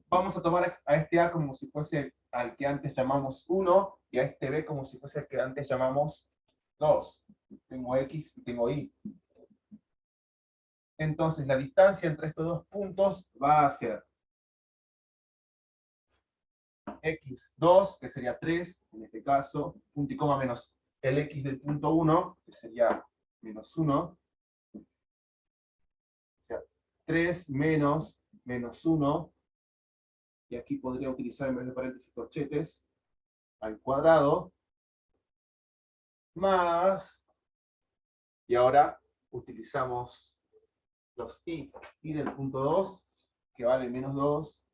Vamos a tomar a este A como si fuese al que antes llamamos 1 y a este B como si fuese el que antes llamamos 2. Tengo X y tengo Y. Entonces la distancia entre estos dos puntos va a ser X2, que sería 3, en este caso, punto y coma menos el X del punto 1, que sería menos 1. O sea, 3 menos 1 y aquí podría utilizar en vez de paréntesis corchetes, al cuadrado, más, y ahora utilizamos los i del punto 2, que vale menos 2,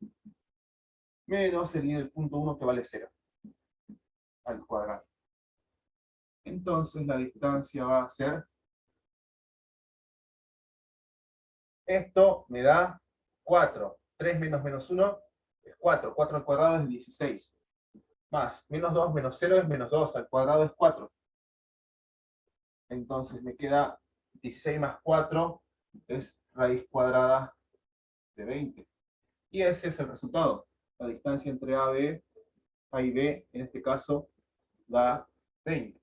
menos el i del punto 1, que vale 0, al cuadrado. Entonces la distancia va a ser, esto me da 4, 3 menos menos 1 es 4, 4 al cuadrado es 16, más menos 2 menos 0 es menos 2, al cuadrado es 4. Entonces me queda 16 más 4 es raíz cuadrada de 20. Y ese es el resultado. La distancia entre A y B, en este caso, da 20.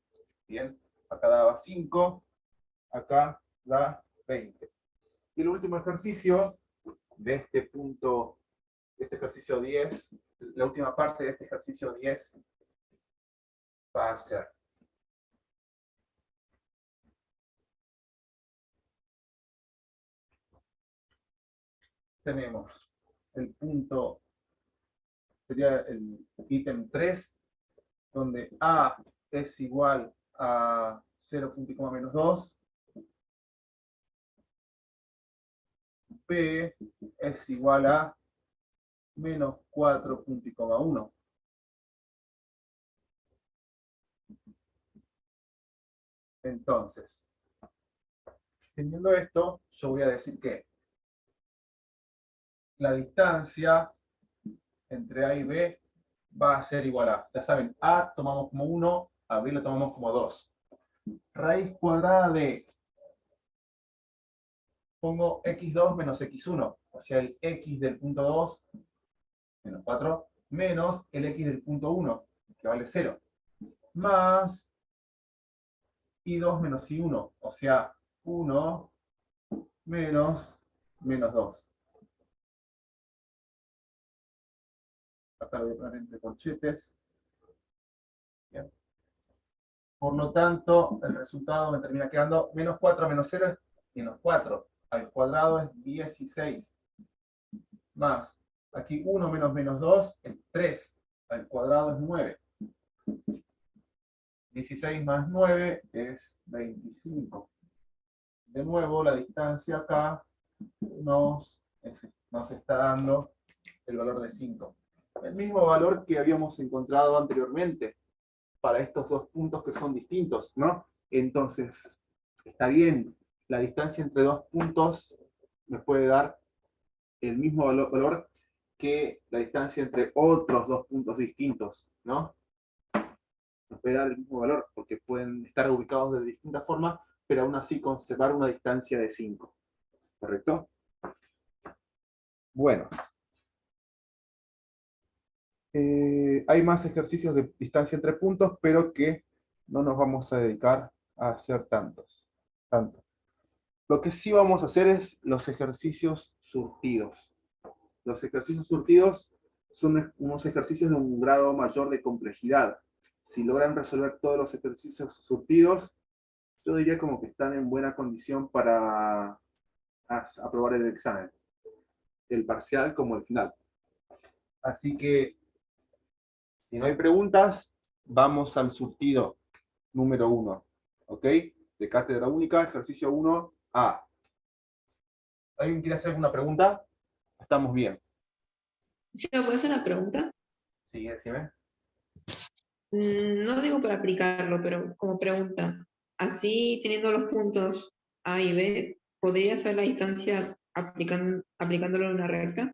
Bien, acá daba 5, acá da 20. Y el último ejercicio de este punto, de este ejercicio 10, la última parte de este ejercicio 10 va a ser tenemos el punto, sería el ítem 3, donde A es igual a 0,2, B es igual a menos 4,1. Entonces, teniendo esto, yo voy a decir que la distancia entre A y B va a ser igual a, ya saben, A tomamos como 1, a B lo tomamos como 2. Raíz cuadrada de, pongo x2 menos x1, o sea, el x del punto 2, menos 4, menos el x del punto 1, que vale 0, más i2 menos i1, o sea, 1 menos menos 2. Acá lo voy a poner entre corchetes. Bien. Por lo tanto, el resultado me termina quedando menos 4 menos 0 es menos 4. Al cuadrado es 16. Más, aquí 1 menos menos 2 es 3. Al cuadrado es 9. 16 más 9 es 25. De nuevo, la distancia acá nos está dando el valor de 5. El mismo valor que habíamos encontrado anteriormente para estos dos puntos que son distintos, ¿no? Entonces, está bien, la distancia entre dos puntos me puede dar el mismo valor que la distancia entre otros dos puntos distintos, ¿no? Nos puede dar el mismo valor, porque pueden estar ubicados de distintas formas, pero aún así conservar una distancia de 5. ¿Correcto? Bueno. Hay más ejercicios de distancia entre puntos, pero que no nos vamos a dedicar a hacer tantos. Lo que sí vamos a hacer es los ejercicios surtidos. Los ejercicios surtidos son unos ejercicios de un grado mayor de complejidad. Si logran resolver todos los ejercicios surtidos, yo diría como que están en buena condición para aprobar el examen. El parcial como el final. Así que, si no hay preguntas, vamos al surtido número 1. ¿Ok? De cátedra única, ejercicio 1A. ¿Alguien quiere hacer alguna pregunta? Estamos bien. ¿Sí me puedes hacer una pregunta? Sí, decime. No digo para aplicarlo, pero como pregunta. Así, teniendo los puntos A y B, ¿podría saber la distancia aplicándolo en una recta?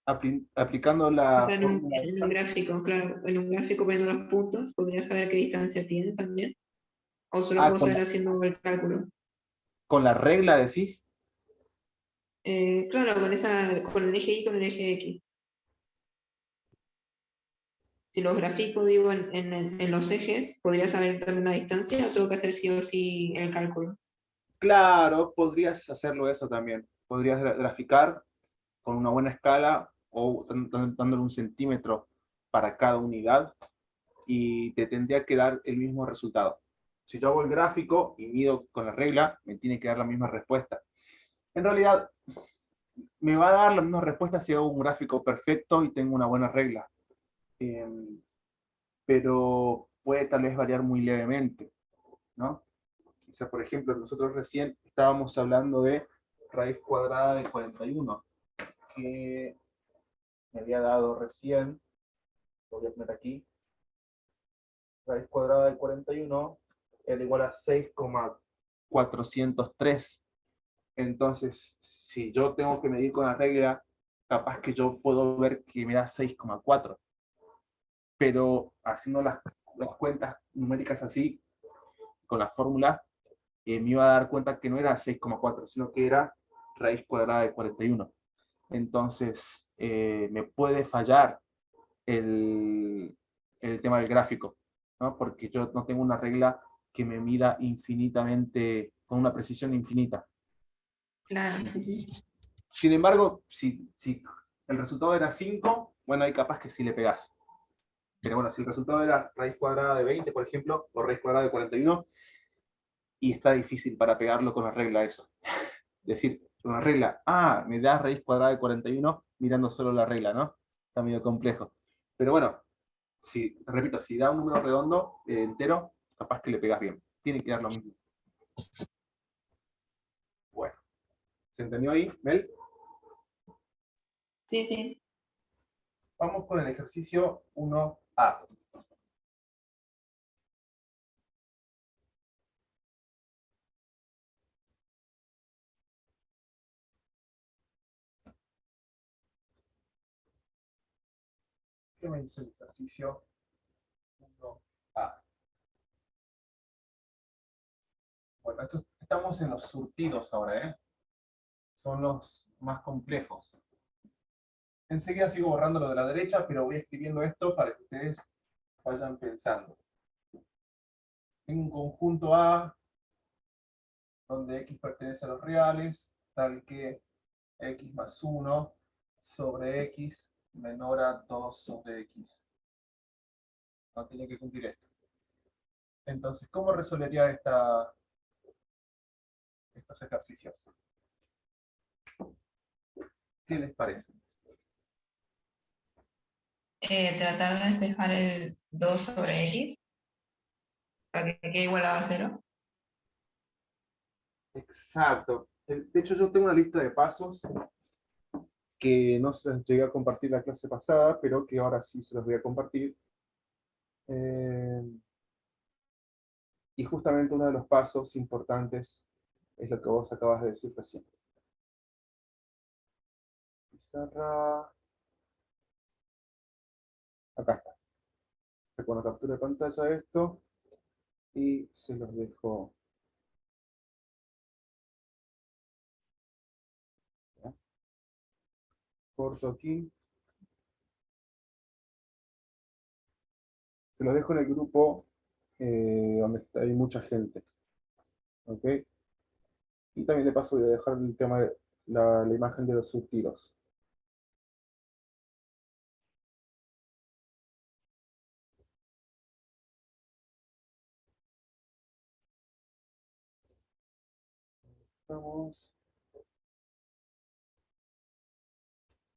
Aplicando O la sea, fórmula en un gráfico, claro, en un gráfico poniendo los puntos, ¿podría saber qué distancia tiene también? ¿O solo puedo saber haciendo el cálculo? con la regla decís. Claro, con el eje Y con el eje X. Si los grafico, digo, en los ejes, ¿podría saber también la distancia o tengo que hacer sí o sí el cálculo? Claro, podrías hacerlo eso también. Podrías graficar con una buena escala o dándole un centímetro para cada unidad y te tendría que dar el mismo resultado. Si yo hago el gráfico y mido con la regla, me tiene que dar la misma respuesta. En realidad, me va a dar la misma respuesta si hago un gráfico perfecto y tengo una buena regla. Pero puede tal vez variar muy levemente, ¿no? O sea, por ejemplo, nosotros recién estábamos hablando de raíz cuadrada de 41, que me había dado recién, lo voy a poner aquí, raíz cuadrada de 41 era igual a 6,403. Entonces, si yo tengo que medir con la regla, capaz que yo puedo ver que me da 6,4. Pero haciendo las cuentas numéricas así, con la fórmula, me iba a dar cuenta que no era 6,4, sino que era raíz cuadrada de 41. Entonces, me puede fallar el tema del gráfico, ¿no? Porque yo no tengo una regla que me mida infinitamente, con una precisión infinita. Claro, sí, sí. Sin embargo, si el resultado era 5, bueno, ahí capaz que sí le pegás. Pero bueno, si el resultado era raíz cuadrada de 20, por ejemplo, o raíz cuadrada de 41, y está difícil para pegarlo con la regla eso. Decir, con la regla, me da raíz cuadrada de 41 mirando solo la regla, ¿no? Está medio complejo. Pero bueno, repito, si da un número redondo, entero, capaz que le pegas bien. Tiene que dar lo mismo. Bueno, ¿se entendió ahí, Mel? Sí, sí. Vamos con el ejercicio 1A. ¿Qué me dice el ejercicio 1A? Bueno, estamos en los surtidos ahora, ¿eh? Son los más complejos. Enseguida sigo borrando lo de la derecha, pero voy escribiendo esto para que ustedes vayan pensando. Tengo un conjunto A, donde X pertenece a los reales, tal que X más 1 sobre X menor a 2 sobre X. No tiene que cumplir esto. Entonces, ¿cómo resolvería estos ejercicios? ¿Qué les parece? Tratar de despejar el 2 sobre X para que quede igualado a 0. Exacto. De hecho, yo tengo una lista de pasos que no se los llegué a compartir la clase pasada, pero que ahora sí se los voy a compartir. Y justamente uno de los pasos importantes es lo que vos acabas de decir recién. Pizarra. Acá está. Saco una captura de pantalla de esto y se los dejo. ¿Ya? Corto aquí. Se los dejo en el grupo donde hay mucha gente. ¿Ok? Y también de paso voy a dejar el tema de la imagen de los surtidos. Vamos.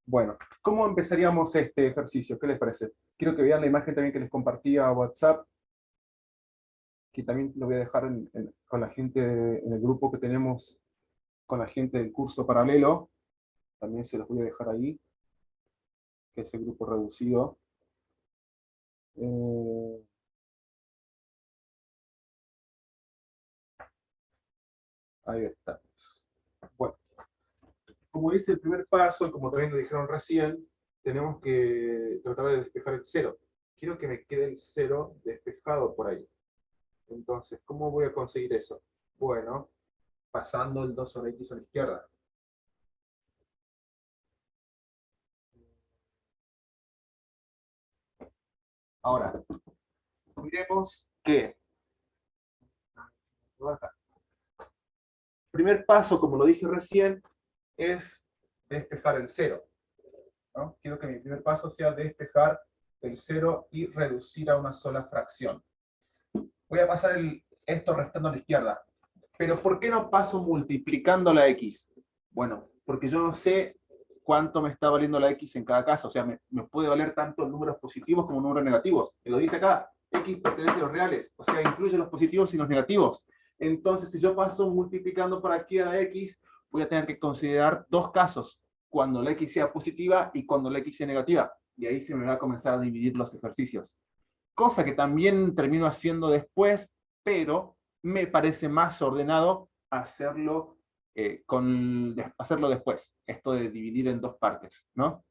Bueno, ¿cómo empezaríamos este ejercicio? ¿Qué les parece? Quiero que vean la imagen también que les compartí a WhatsApp, que también lo voy a dejar con la gente en el grupo que tenemos con la gente del curso paralelo. También se los voy a dejar ahí, que es el grupo reducido. Ahí estamos. Bueno, como dice el primer paso, como también lo dijeron recién, tenemos que tratar de despejar el 0. Quiero que me quede el 0 despejado por ahí. Entonces, ¿cómo voy a conseguir eso? Bueno, pasando el 2 sobre X a la izquierda. Ahora, miremos que primer paso, como lo dije recién, es despejar el 0. ¿No? Quiero que mi primer paso sea despejar el 0 y reducir a una sola fracción. Voy a pasar esto restando a la izquierda. Pero ¿por qué no paso multiplicando la X? Bueno, porque yo no sé cuánto me está valiendo la X en cada caso. O sea, me puede valer tanto números positivos como números negativos. Me lo dice acá, X pertenece a los reales, o sea, incluye los positivos y los negativos. Entonces, si yo paso multiplicando por aquí a la X, voy a tener que considerar dos casos, cuando la X sea positiva y cuando la X sea negativa. Y ahí se me va a comenzar a dividir los ejercicios. Cosa que también termino haciendo después, pero me parece más ordenado hacerlo, hacerlo después. Esto de dividir en dos partes, ¿no?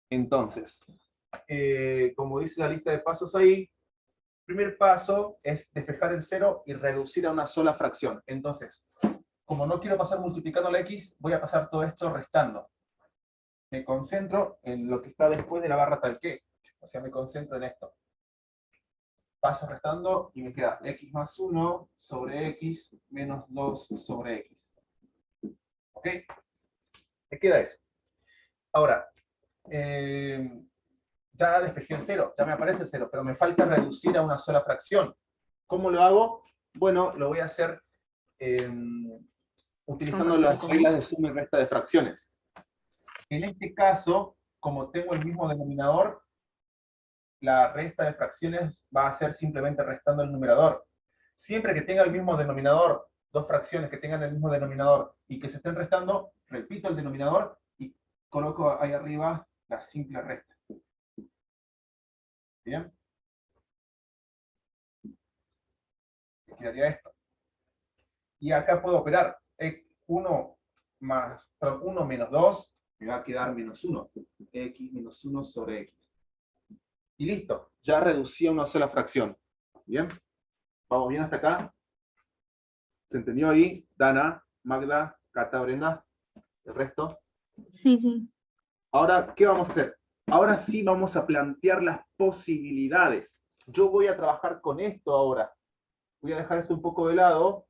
Entonces, como dice la lista de pasos ahí, primer paso es despejar el 0 y reducir a una sola fracción. Entonces, como no quiero pasar multiplicando la X, voy a pasar todo esto restando. Me concentro en lo que está después de la barra tal que. O sea, me concentro en esto. Paso restando y me queda X más 1 sobre X menos 2 sobre X. ¿Ok? Me queda eso. Ahora, ya despejé el 0, ya me aparece el 0, pero me falta reducir a una sola fracción. ¿Cómo lo hago? Bueno, lo voy a hacer utilizando las reglas de suma y resta de fracciones. En este caso, como tengo el mismo denominador, la resta de fracciones va a ser simplemente restando el numerador. Siempre que tenga el mismo denominador, dos fracciones que tengan el mismo denominador y que se estén restando, repito el denominador y coloco ahí arriba la simple resta. ¿Bien? Me quedaría esto. Y acá puedo operar. 1 menos 2, me va a quedar menos 1. X menos 1 sobre X. Y listo, ya reducí a una sola fracción. ¿Bien? ¿Vamos bien hasta acá? ¿Se entendió ahí? Dana, Magda, Cata, Brenda, el resto. Sí, sí. Ahora, ¿qué vamos a hacer? Ahora sí vamos a plantear las posibilidades. Yo voy a trabajar con esto ahora. Voy a dejar esto un poco de lado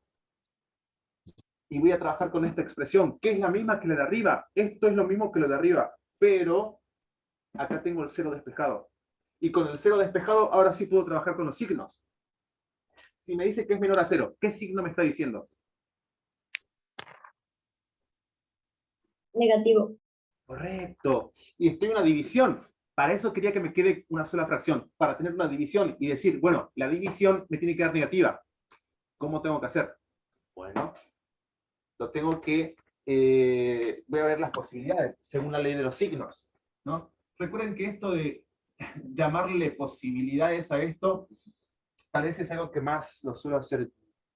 y voy a trabajar con esta expresión, que es la misma que la de arriba. Esto es lo mismo que lo de arriba, pero acá tengo el 0 despejado. Y con el 0 despejado, ahora sí puedo trabajar con los signos. Si me dice que es menor a 0, ¿qué signo me está diciendo? Negativo. Correcto. Y estoy en una división. Para eso quería que me quede una sola fracción, para tener una división y decir, bueno, la división me tiene que dar negativa. ¿Cómo tengo que hacer? Bueno, lo tengo que, voy a ver las posibilidades, según la ley de los signos, ¿no? Recuerden que esto de llamarle posibilidades a esto, tal vez es algo que más lo suelo hacer,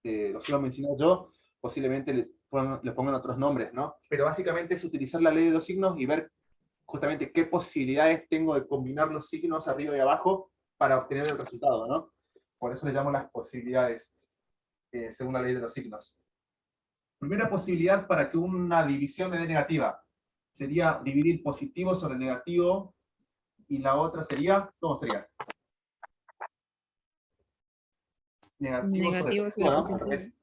lo suelo mencionar yo, posiblemente le pongan otros nombres, ¿no? Pero básicamente es utilizar la ley de los signos y ver justamente qué posibilidades tengo de combinar los signos arriba y abajo para obtener el resultado, ¿no? Por eso le llamo las posibilidades, según la ley de los signos. Primera posibilidad para que una división me dé negativa sería dividir positivo sobre negativo, y la otra sería, ¿cómo sería? Negativo sobre Negativo positivo, sobre ¿no? positivo. Al revés.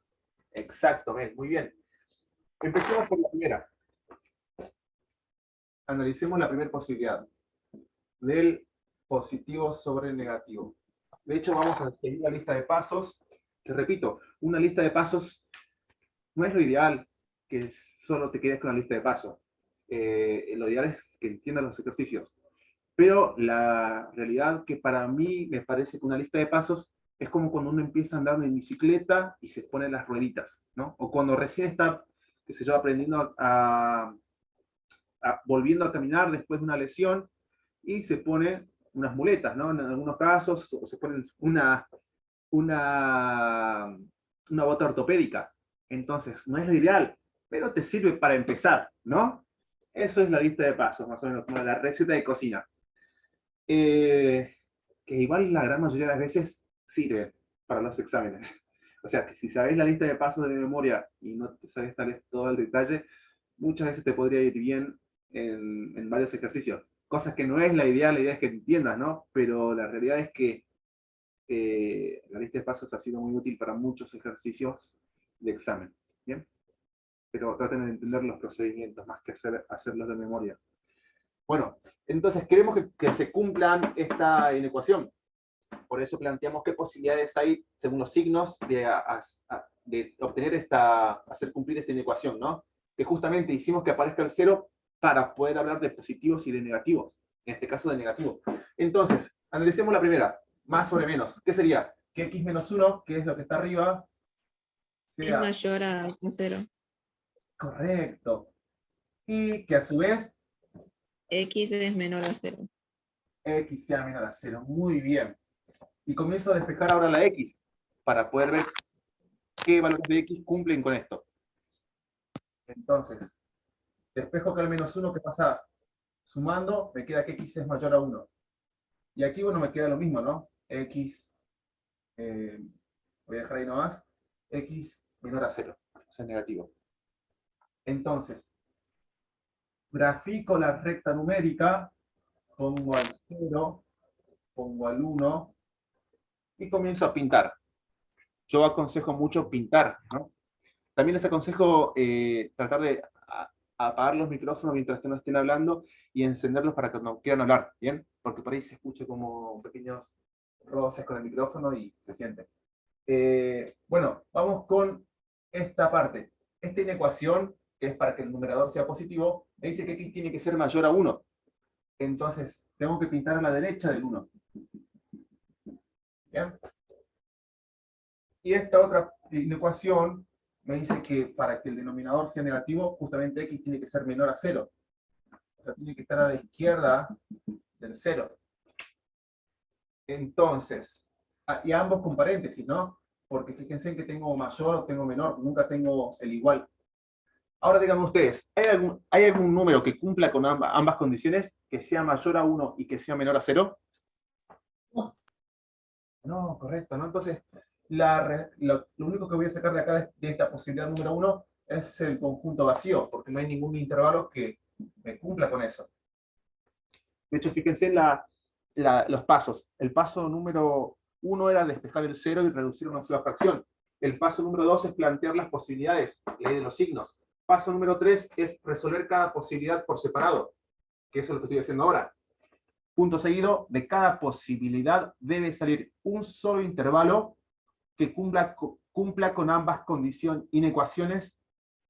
Exacto, ¿ves? Muy bien. Empecemos por la primera. Analicemos la primera posibilidad del positivo sobre negativo. De hecho, vamos a seguir la lista de pasos, que repito, una lista de pasos no es lo ideal que solo te quedes con la lista de pasos. Lo ideal es que entiendas los ejercicios. Pero la realidad que para mí me parece que una lista de pasos es como cuando uno empieza a andar en bicicleta y se ponen las rueditas, ¿no? O cuando recién está, qué sé yo, aprendiendo volviendo a caminar después de una lesión y se pone unas muletas, ¿no? En algunos casos, o se pone una, una bota ortopédica. Entonces, no es lo ideal, pero te sirve para empezar, ¿no? Eso es la lista de pasos, más o menos, como la receta de cocina. Que igual la gran mayoría de las veces sirve para los exámenes. O sea, que si sabes la lista de pasos de memoria y no te sabes tal vez todo el detalle, muchas veces te podría ir bien en varios ejercicios. Cosas que no es la idea es que entiendas, ¿no? Pero la realidad es que la lista de pasos ha sido muy útil para muchos ejercicios de examen, ¿bien? Pero traten de entender los procedimientos más que hacerlos de memoria. Bueno, entonces queremos que se cumplan esta inecuación. Por eso planteamos qué posibilidades hay, según los signos, de obtener hacer cumplir esta inecuación, ¿no? Que justamente hicimos que aparezca el 0 para poder hablar de positivos y de negativos. En este caso de negativo. Entonces, analicemos la primera. Más sobre menos. ¿Qué sería? Que x menos 1, que es lo que está arriba, Es sea mayor a 0. correcto. Y que a su vez, X es menor a 0. x sea menor a 0. Muy bien. Y comienzo a despejar ahora la x, para poder ver qué valores de x cumplen con esto. Entonces, despejo que al menos 1, ¿qué pasa? Sumando, me queda que x es mayor a 1. Y aquí, bueno, me queda lo mismo, ¿no? X, voy a dejar ahí nomás, x menor a 0, o sea, negativo. Entonces, grafico la recta numérica, pongo al 0, pongo al 1, y comienzo a pintar. Yo aconsejo mucho pintar, ¿no? También les aconsejo tratar de apagar los micrófonos mientras que no estén hablando y encenderlos para que no quieran hablar, ¿bien? Porque por ahí se escucha como pequeños roces con el micrófono y se siente. Bueno, vamos con esta parte. Esta inecuación, que es para que el numerador sea positivo, me dice que x tiene que ser mayor a 1. Entonces, tengo que pintar a la derecha del 1. ¿Bien? Y esta otra inecuación me dice que para que el denominador sea negativo, justamente x tiene que ser menor a 0. O sea, tiene que estar a la izquierda del 0. Entonces, y ambos con paréntesis, ¿no? Porque fíjense que tengo mayor o tengo menor, nunca tengo el igual. Ahora díganme ustedes, ¿hay algún número que cumpla con ambas condiciones, que sea mayor a 1 y que sea menor a 0? No. No, correcto, ¿no? Entonces, lo único que voy a sacar de acá de esta posibilidad número 1 es el conjunto vacío, porque no hay ningún intervalo que me cumpla con eso. De hecho, fíjense en los pasos. El paso número 1 era despejar el 0 y reducir una sola fracción. El paso número 2 es plantear las posibilidades, ley de los signos. Paso número 3 es resolver cada posibilidad por separado, que eso es lo que estoy haciendo ahora. Punto seguido, de cada posibilidad debe salir un solo intervalo que cumpla con ambas inecuaciones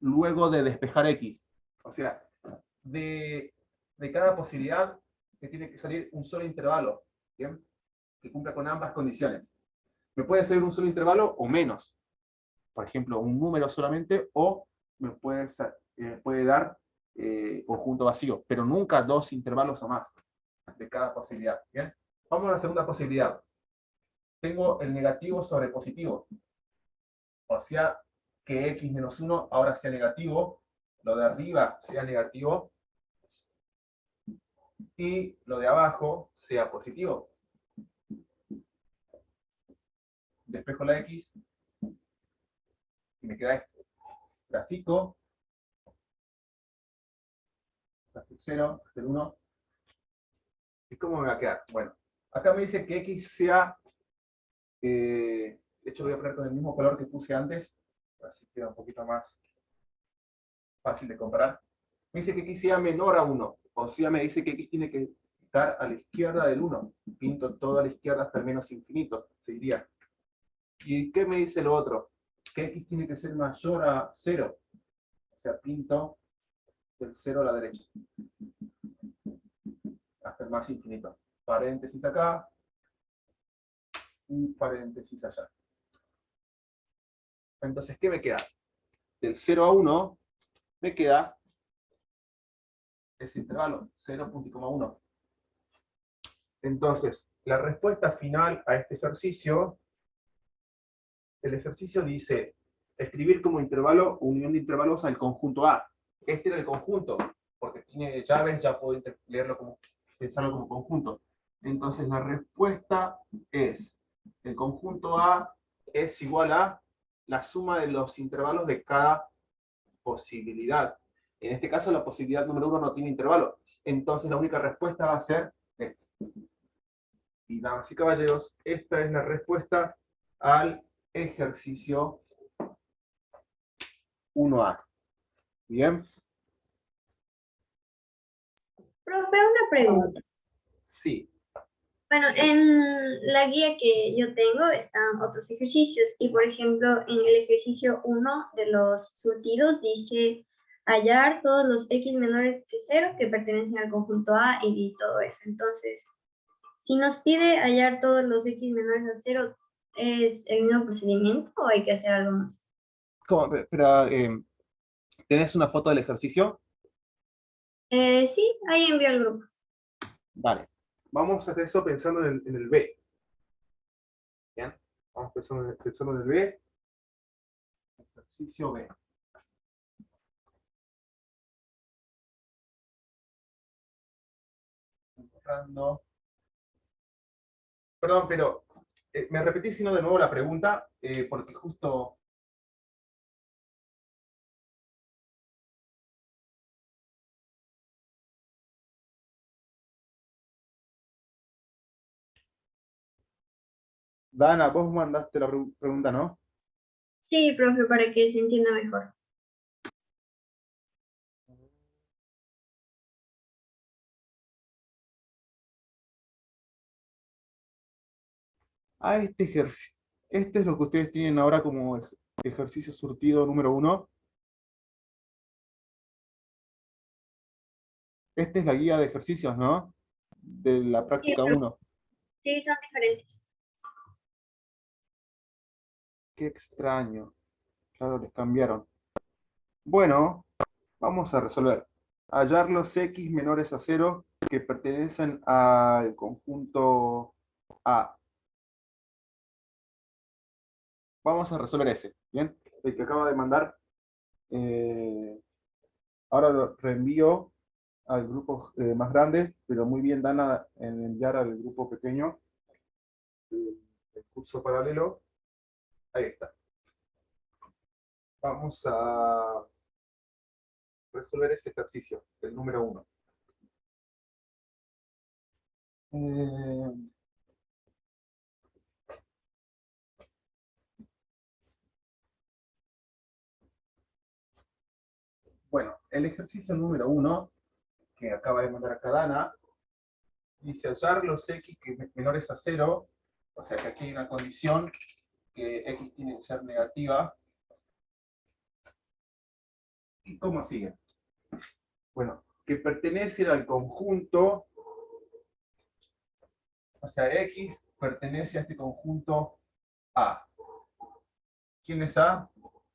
luego de despejar x. O sea, de cada posibilidad que tiene que salir un solo intervalo, ¿bien? Que cumpla con ambas condiciones. Me puede salir un solo intervalo o menos. Por ejemplo, un número solamente, o me puede dar conjunto vacío, pero nunca dos intervalos o más de cada posibilidad. ¿Bien? Vamos a la segunda posibilidad. Tengo el negativo sobre positivo. O sea, que x menos 1 ahora sea negativo, lo de arriba sea negativo, y lo de abajo sea positivo. Despejo la x, y me queda esto. Grafico, el 0, el 1. ¿Y cómo me va a quedar? Bueno, acá me dice que x sea, de hecho voy a poner con el mismo color que puse antes, así queda un poquito más fácil de comparar. Me dice que x sea menor a 1, o sea, me dice que x tiene que estar a la izquierda del 1. Pinto todo a la izquierda hasta el menos infinito, se diría. ¿Y qué me dice lo otro? Que x tiene que ser mayor a 0. O sea, pinto del 0 a la derecha. Hasta el más infinito. Paréntesis acá. Y paréntesis allá. Entonces, ¿qué me queda? Del 0 a 1 me queda ese intervalo, 0.1. Entonces, la respuesta final a este ejercicio, el ejercicio dice, escribir como intervalo unión de intervalos al conjunto A. Este era el conjunto, porque tiene llaves, ya puedo leerlo como, pensarlo como conjunto. Entonces la respuesta es, el conjunto A es igual a la suma de los intervalos de cada posibilidad. En este caso la posibilidad número 1 no tiene intervalo. Entonces la única respuesta va a ser esta. Y damas y caballeros, esta es la respuesta al ejercicio 1A. ¿Bien? Profe, una pregunta. Sí. Bueno, en la guía que yo tengo están otros ejercicios y, por ejemplo, en el ejercicio 1 de los surtidos dice hallar todos los x menores que 0 que pertenecen al conjunto A y todo eso. Entonces, si nos pide hallar todos los x menores a 0, ¿es el mismo procedimiento o hay que hacer algo más? ¿Cómo? Pero, ¿tenés una foto del ejercicio? Sí, ahí envío al grupo. Vale. Vamos a hacer eso pensando en el B. ¿Bien? Vamos pensando en el B. Ejercicio B. Borrando. Perdón, pero me repetís si no de nuevo la pregunta, porque justo... Dana, vos mandaste la pregunta, ¿no? Sí, profe, para que se entienda mejor. Ah, este ejercicio. Este es lo que ustedes tienen ahora como ejercicio surtido número 1. Esta es la guía de ejercicios, ¿no? De la Sí, práctica pero 1. sí, son diferentes. Qué extraño. Claro, les cambiaron. Bueno, vamos a resolver. Hallar los x menores a 0 que pertenecen al conjunto A. Vamos a resolver ese, ¿bien? El que acaba de mandar. Ahora lo reenvío al grupo más grande, pero muy bien, Dana, en enviar al grupo pequeño el curso paralelo. Ahí está. Vamos a resolver ese ejercicio, el número 1. Bueno, el ejercicio número 1, que acaba de mandar acá Dana, dice hallar los x menores a 0, o sea que aquí hay una condición que x tiene que ser negativa. ¿Y cómo sigue? Bueno, que pertenecen al conjunto, o sea, x pertenece a este conjunto A. ¿Quién es A?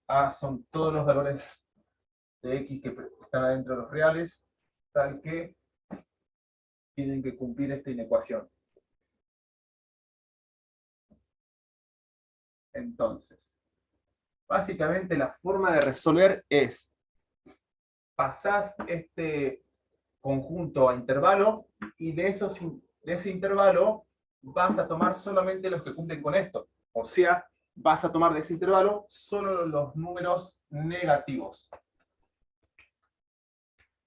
A son todos los valores de x que están adentro de los reales, tal que tienen que cumplir esta inecuación. Entonces, básicamente la forma de resolver es, pasás este conjunto a intervalo, y de ese intervalo vas a tomar solamente los que cumplen con esto. O sea, vas a tomar de ese intervalo solo los números negativos.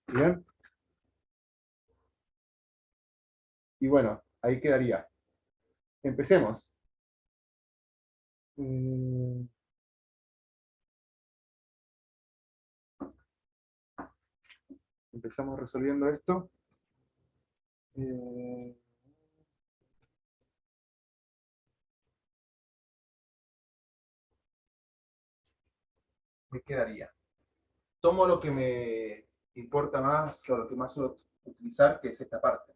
¿Bien? Y bueno, ahí quedaría. Empecemos. Empezamos resolviendo esto. Me quedaría. Tomo lo que me importa más, o lo que más suelo utilizar, que es esta parte.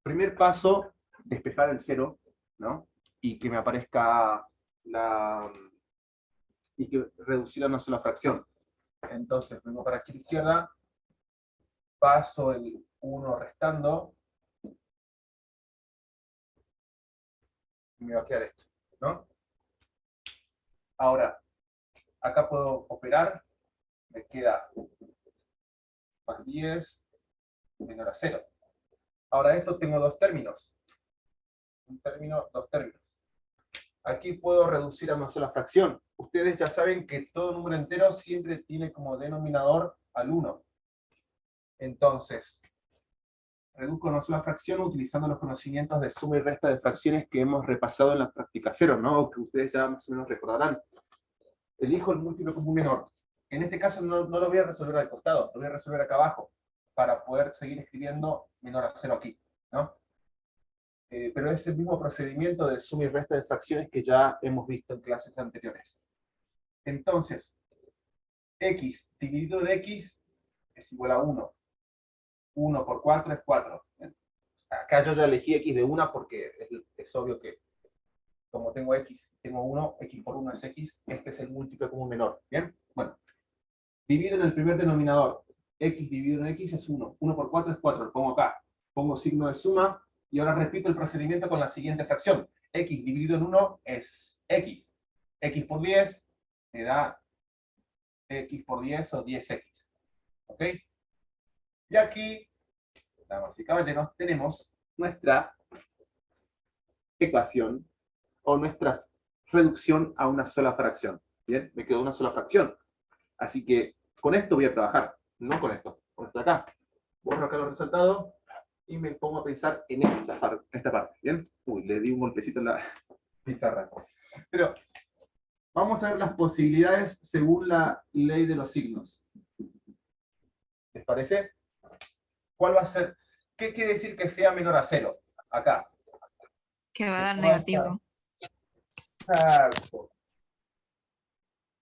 Primer paso, despejar el 0, ¿no? Y que me aparezca y que reducir a una sola fracción. Entonces, vengo para aquí a la izquierda, paso el 1 restando, y me va a quedar esto, ¿no? Ahora, acá puedo operar, me queda más 10 menor a 0. Ahora esto tengo dos términos. Un término, dos términos. Aquí puedo reducir a una sola fracción. Ustedes ya saben que todo número entero siempre tiene como denominador al 1. Entonces, reduzco a una sola fracción utilizando los conocimientos de suma y resta de fracciones que hemos repasado en la práctica 0, ¿no? O que ustedes ya más o menos recordarán. Elijo el múltiplo común menor. En este caso no lo voy a resolver al costado, lo voy a resolver acá abajo, para poder seguir escribiendo menor a 0 aquí, ¿no? Pero es el mismo procedimiento de suma y resta de fracciones que ya hemos visto en clases anteriores. Entonces, X dividido de X es igual a 1. 1 por 4 es 4. Acá yo ya elegí X de 1 porque es obvio que como tengo X, tengo 1, X por 1 es X, este es el múltiplo común menor. ¿Bien? Bueno, divido en el primer denominador. X dividido en X es 1. 1 por 4 es 4. Lo pongo acá. Pongo signo de suma y ahora repito el procedimiento con la siguiente fracción. X dividido en 1 es X. X por 10 me da X por 10 o 10X. ¿Ok? Y aquí, damas y caballeros, tenemos nuestra ecuación o nuestra reducción a una sola fracción. ¿Bien? Me quedó una sola fracción. Así que con esto voy a trabajar, no con esto. Con esto de acá. Borro acá los resultados y me pongo a pensar en esta parte. ¿Bien? Uy, le di un golpecito en la pizarra. Pero vamos a ver las posibilidades según la ley de los signos. ¿Les parece? ¿Cuál va a ser? ¿Qué quiere decir que sea menor a 0? Acá. Que va a dar negativo. Exacto.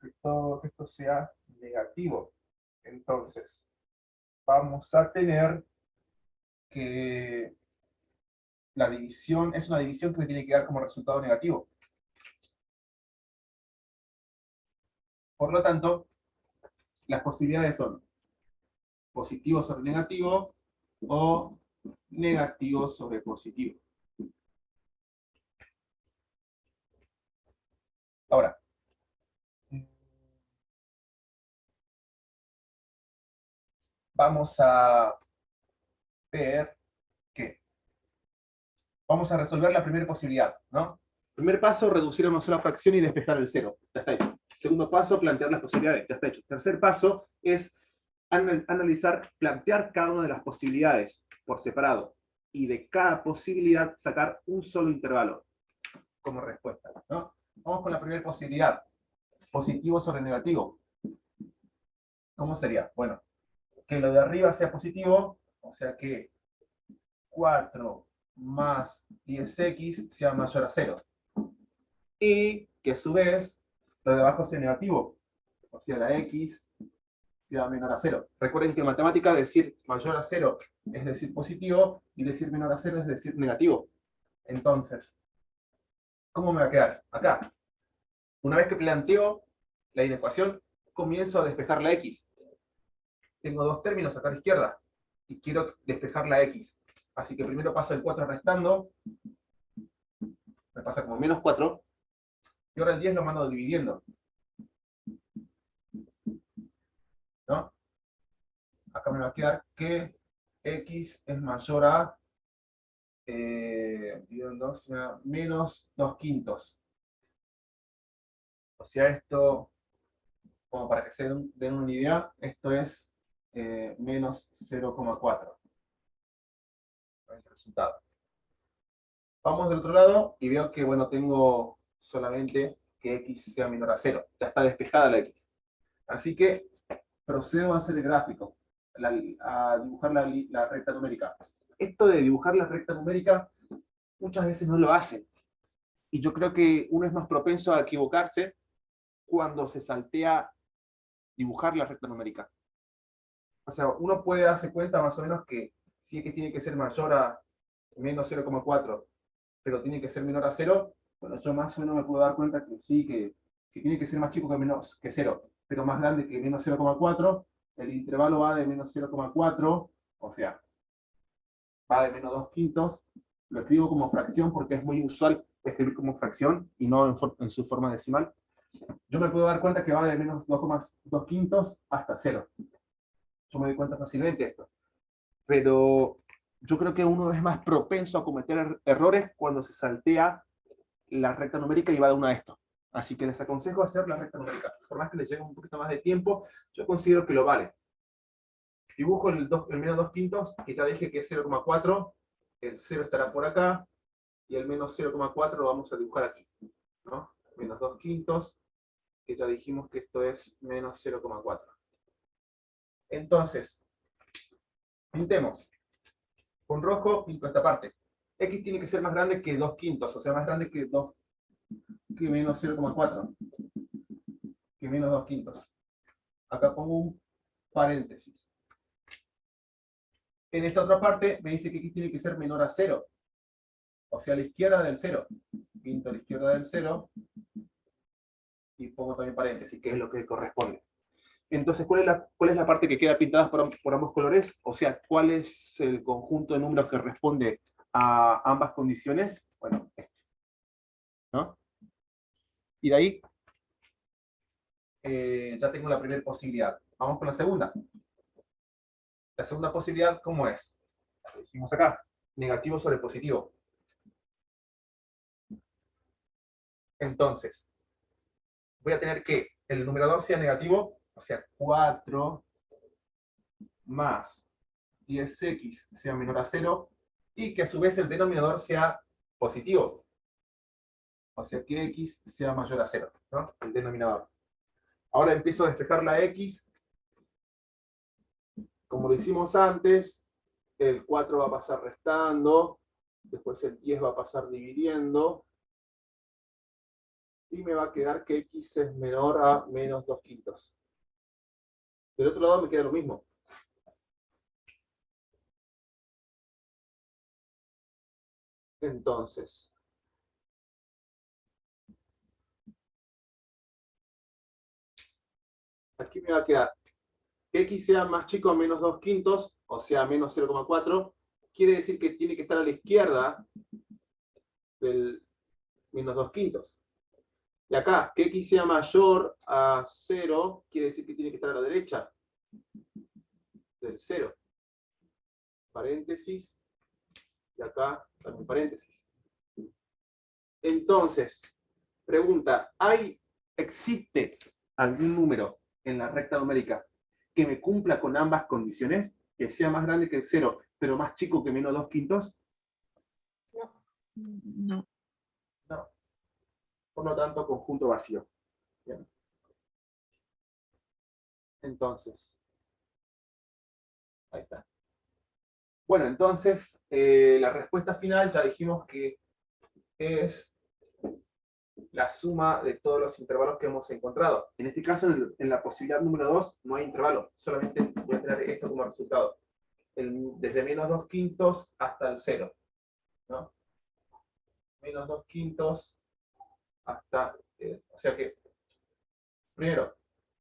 Que esto sea negativo. Entonces, vamos a tener que la división es una división que me tiene que dar como resultado negativo. Por lo tanto, las posibilidades son positivo sobre negativo o negativo sobre positivo. Ahora, vamos a ver que vamos a resolver la primera posibilidad, ¿no? Primer paso, reducir a una sola fracción y despejar el 0. Ya está hecho. Segundo paso, plantear las posibilidades. Ya está hecho. Tercer paso es analizar, plantear cada una de las posibilidades por separado. Y de cada posibilidad sacar un solo intervalo como respuesta, ¿no? Vamos con la primera posibilidad. Positivo sobre negativo. ¿Cómo sería? Bueno, que lo de arriba sea positivo, o sea que 4 más 10x sea mayor a 0. Y que a su vez, lo de abajo sea negativo, o sea la x sea menor a 0. Recuerden que en matemática decir mayor a 0 es decir positivo, y decir menor a 0 es decir negativo. Entonces, ¿cómo me va a quedar? Acá. Una vez que planteo la inecuación, comienzo a despejar la x. Tengo dos términos acá a la izquierda, y quiero despejar la x. Así que primero paso el 4 restando, me pasa como menos 4, y ahora el 10 lo mando dividiendo. ¿No? Acá me va a quedar que x es mayor a menos 2 quintos. O sea, esto, como para que se den una idea, esto es menos 0,4. El resultado. Vamos del otro lado y veo que, bueno, tengo solamente que x sea menor a 0. Ya está despejada la x. Así que procedo a hacer el gráfico, a dibujar la recta numérica. Esto de dibujar la recta numérica muchas veces no lo hacen. Y yo creo que uno es más propenso a equivocarse cuando se saltea dibujar la recta numérica. O sea, uno puede darse cuenta más o menos que si es que tiene que ser mayor a menos 0,4, pero tiene que ser menor a 0, bueno, yo más o menos me puedo dar cuenta que sí, que si tiene que ser más chico que 0, pero más grande que menos 0,4, el intervalo va de menos 0,4, o sea, va de menos 2 quintos, lo escribo como fracción porque es muy usual escribir como fracción y no en su forma decimal. Yo me puedo dar cuenta que va de menos 2,2 quintos hasta 0. Yo me doy cuenta fácilmente de esto. Pero yo creo que uno es más propenso a cometer errores cuando se saltea la recta numérica y va de una de estos. Así que les aconsejo hacer la recta numérica. Por más que les lleve un poquito más de tiempo, yo considero que lo vale. Dibujo el menos 2 quintos, que ya dije que es 0,4. El 0 estará por acá. Y el menos 0,4 lo vamos a dibujar aquí, ¿no? Menos 2 quintos, que ya dijimos que esto es menos 0,4. Entonces, pintemos. Con rojo pinto esta parte. X tiene que ser más grande que 2 quintos, o sea, más grande que menos 0,4. Que menos 2 quintos. Acá pongo un paréntesis. En esta otra parte me dice que x tiene que ser menor a 0. O sea, a la izquierda del 0. Pinto a la izquierda del 0. Y pongo también paréntesis, que es lo que corresponde. Entonces, ¿cuál es la parte que queda pintada por ambos colores? O sea, ¿cuál es el conjunto de números que responde a ambas condiciones? Bueno, este, ¿no? Y de ahí ya tengo la primera posibilidad. Vamos con la segunda. La segunda posibilidad, ¿cómo es? Lo dijimos acá, negativo sobre positivo. Entonces, voy a tener que el numerador sea negativo, o sea, 4 más 10x sea menor a 0, y que a su vez el denominador sea positivo. O sea, que x sea mayor a 0, ¿no? El denominador. Ahora empiezo a despejar la x. Como lo hicimos antes, el 4 va a pasar restando, después el 10 va a pasar dividiendo, y me va a quedar que x es menor a menos 2/5. Del otro lado me queda lo mismo. Entonces, aquí me va a quedar que x sea más chico a menos 2/5, o sea, menos 0,4, quiere decir que tiene que estar a la izquierda del menos 2/5. Y acá, que x sea mayor a 0, quiere decir que tiene que estar a la derecha del 0. Paréntesis, y acá también paréntesis. Entonces, pregunta, ¿existe algún número en la recta numérica que me cumpla con ambas condiciones? Que sea más grande que el 0, pero más chico que menos 2/5. No. No. Por lo tanto, conjunto vacío. Bien. Entonces, ahí está. Bueno, entonces, la respuesta final ya dijimos que es la suma de todos los intervalos que hemos encontrado. En este caso, en la posibilidad número 2, no hay intervalo. Solamente voy a tener esto como resultado. Desde menos 2/5 hasta el 0. ¿No? Menos 2/5 hasta... o sea que, primero,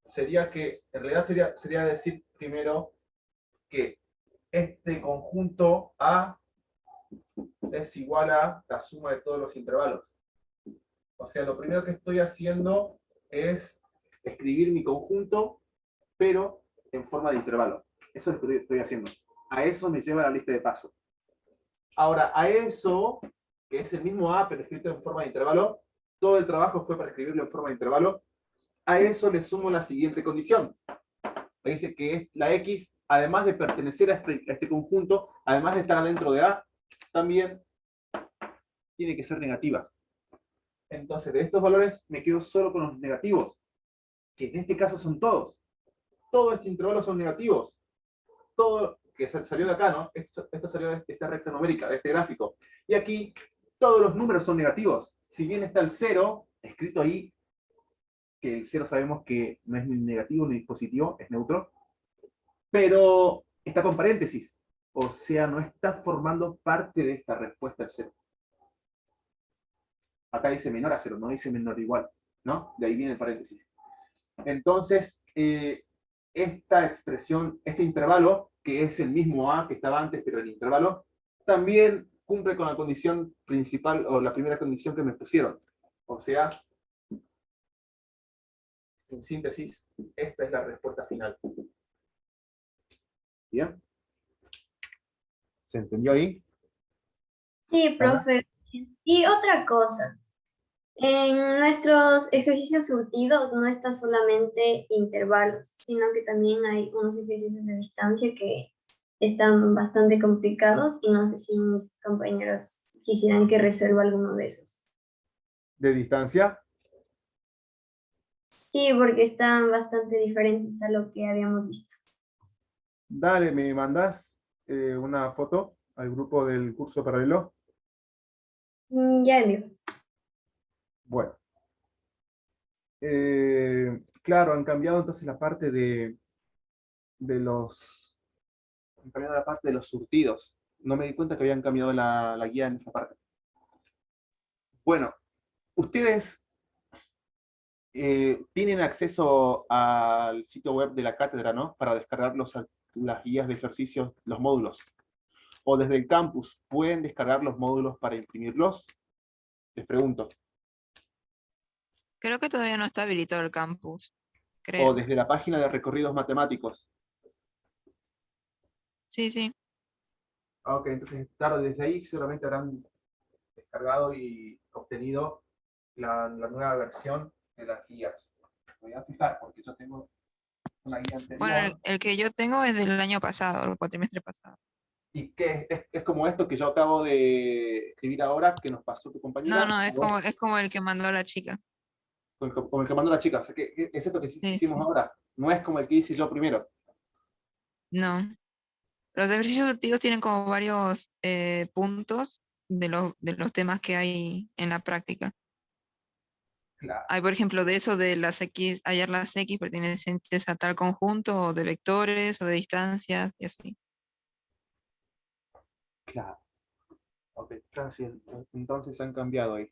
sería que, en realidad sería decir primero que este conjunto A es igual a la suma de todos los intervalos. O sea, lo primero que estoy haciendo es escribir mi conjunto, pero en forma de intervalo. Eso es lo que estoy haciendo. A eso me lleva la lista de paso. Ahora, a eso, que es el mismo A, pero escrito en forma de intervalo, todo el trabajo fue para escribirlo en forma de intervalo, a eso le sumo la siguiente condición. Me dice que la X, además de pertenecer a este conjunto, además de estar dentro de A, también tiene que ser negativa. Entonces, de estos valores me quedo solo con los negativos, que en este caso son todos. Todo este intervalo son negativos. Todo que salió de acá, ¿no? Esto salió de esta recta numérica, de este gráfico. Y aquí todos los números son negativos. Si bien está el 0, escrito ahí, que el 0 sabemos que no es ni negativo ni positivo, es neutro, pero está con paréntesis. O sea, no está formando parte de esta respuesta al 0. Acá dice menor a 0, no dice menor igual, ¿no? De ahí viene el paréntesis. Entonces, esta expresión, este intervalo, que es el mismo A que estaba antes, pero el intervalo, también cumple con la condición principal, o la primera condición que me pusieron. O sea, en síntesis, esta es la respuesta final. ¿Bien? ¿Se entendió ahí? Sí, profe. Y otra cosa, en nuestros ejercicios surtidos no está solamente intervalos, sino que también hay unos ejercicios de distancia que están bastante complicados y no sé si mis compañeros quisieran que resuelva alguno de esos. ¿De distancia? Sí, porque están bastante diferentes a lo que habíamos visto. Dale, me mandás una foto al grupo del curso paralelo. Ya envío. Bueno. Claro, han cambiado entonces la parte de los... Han cambiado la parte de los surtidos. No me di cuenta que habían cambiado la guía en esa parte. Bueno, ustedes tienen acceso al sitio web de la cátedra, ¿no? Para descargar las guías de ejercicios, los módulos. O desde el campus, ¿pueden descargar los módulos para imprimirlos? Les pregunto. Creo que todavía no está habilitado el campus, O creo. desde la página de recorridos matemáticos. Sí, sí. Ah, ok, entonces, claro, desde ahí seguramente habrán descargado y obtenido la nueva versión de las guías. Voy a fijar porque yo tengo una guía Bueno, anterior. el que yo tengo es del año pasado, el cuatrimestre pasado. ¿Y qué es como esto que yo acabo de escribir ahora, que nos pasó tu No, compañera? no, es como el que mandó la chica. Como el que mandó la chica. O sea, que es esto que Sí, hicimos sí. ahora. No es como el que hice yo primero. No. Los ejercicios surtidos tienen como varios puntos de los temas que hay en la práctica. Claro, Hay, por ejemplo, de eso de las X, hallar las X pertenecientes a tal conjunto, o de vectores, o de distancias, y así. claro. Ok, claro, sí, entonces han cambiado ahí.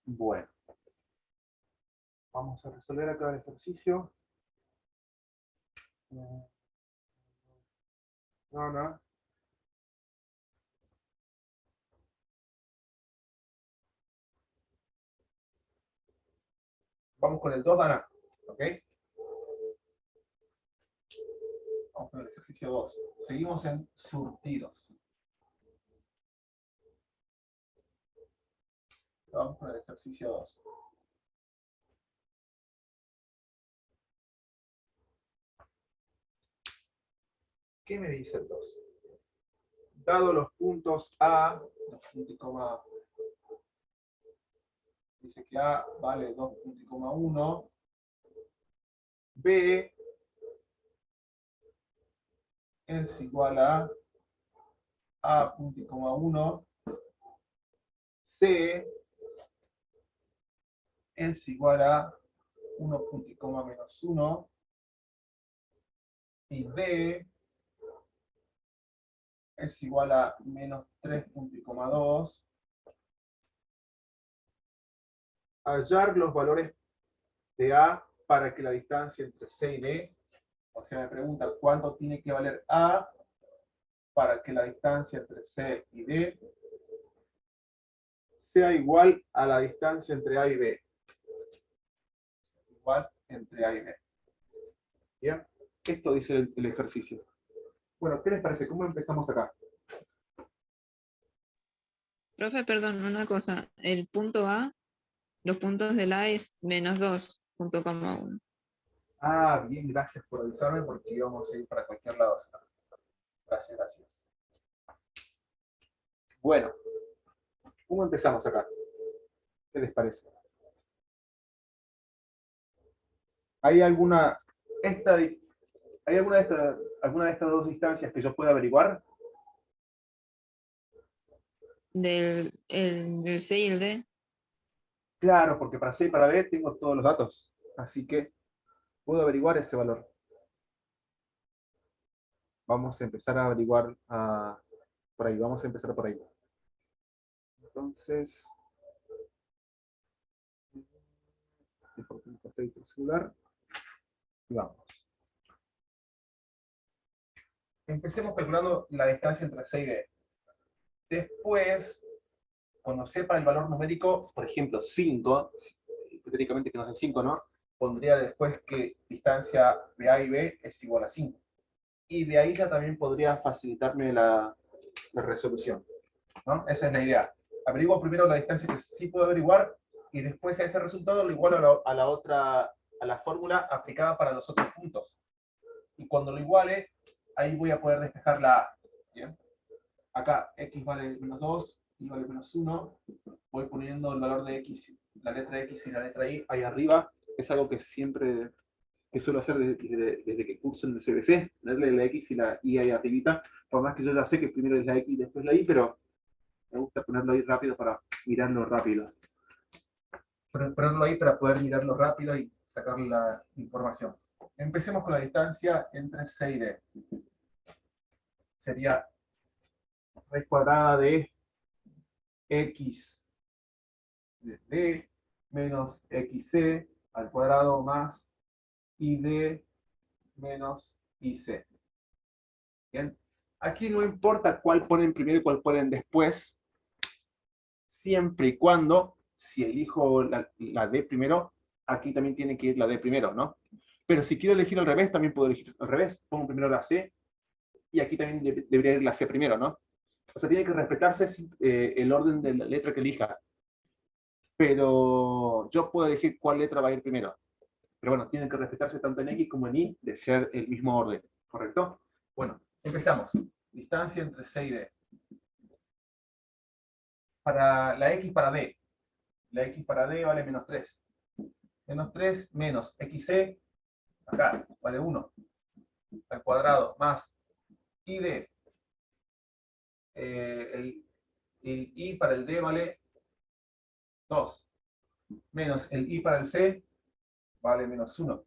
Bueno, vamos a resolver acá el ejercicio. No, no. Vamos con el 2, Dana. ¿Ok? Vamos con el ejercicio 2. Seguimos en surtidos. Vamos con el ejercicio 2. ¿Qué me dice el 2? Dado los puntos A, los puntos y coma, dice que A vale 2,1, B es igual a A,1, C es igual a 1, menos 1, y D es igual a menos 3,2. Hallar los valores de A para que la distancia entre C y D, o sea, me pregunta cuánto tiene que valer A para que la distancia entre C y D sea igual a la distancia entre A y B. Igual entre A y B. ¿Bien? Esto dice el ejercicio. Bueno, ¿qué les parece? ¿Cómo empezamos acá? Profe, perdón, una cosa. El punto A, los puntos del A es menos 2,1. Ah, bien, gracias por avisarme porque íbamos a ir para cualquier lado. Gracias, gracias. Bueno, ¿cómo empezamos acá? ¿Qué les parece? ¿Hay alguna, ¿hay alguna de estas dos distancias que yo pueda averiguar? Del C y el D. Claro, porque para C y para D tengo todos los datos. Así que puedo averiguar ese valor. Vamos a empezar a averiguar por ahí. Vamos a empezar por ahí. Entonces, dejo que me corte el celular. Y vamos. Empecemos calculando la distancia entre C y D. Después, cuando sepa el valor numérico, por ejemplo, 5, hipotéticamente que nos dé 5, ¿no? Pondría después que distancia de A y B es igual a 5. Y de ahí ya también podría facilitarme la resolución, ¿no? Esa es la idea. Averiguo primero la distancia que sí puedo averiguar y después a ese resultado lo igualo a la otra, a la fórmula aplicada para los otros puntos. Y cuando lo iguale, ahí voy a poder despejar la A. ¿Bien? Acá x vale menos 2, y vale menos 1. Voy poniendo el valor de x, la letra x y la letra y ahí arriba. Es algo que siempre que suelo hacer desde que curso en el CBC, ponerle la x y la y ahí arribita, por más que yo ya sé que primero es la x y después la y, pero me gusta ponerlo ahí rápido para mirarlo rápido. Ponerlo ahí para poder mirarlo rápido y sacar la información. Empecemos con la distancia entre C y D. Sería raíz cuadrada de x de D menos xc al cuadrado más id menos ic. Bien. Aquí no importa cuál ponen primero y cuál ponen después, siempre y cuando, si elijo la D primero, aquí también tiene que ir la D primero, ¿no? Pero si quiero elegir al revés, también puedo elegir al revés. Pongo primero la C, y aquí también debería ir la C primero, ¿no? O sea, tiene que respetarse el orden de la letra que elija. Pero yo puedo elegir cuál letra va a ir primero. Pero bueno, tiene que respetarse tanto en X como en Y, de ser el mismo orden, ¿correcto? Bueno, empezamos. Distancia entre C y D. Para la X para D. La X para D vale menos 3. Menos 3 menos XC, acá, vale 1. Al cuadrado, más ID. El I para el D vale 2. Menos el I para el C vale menos 1.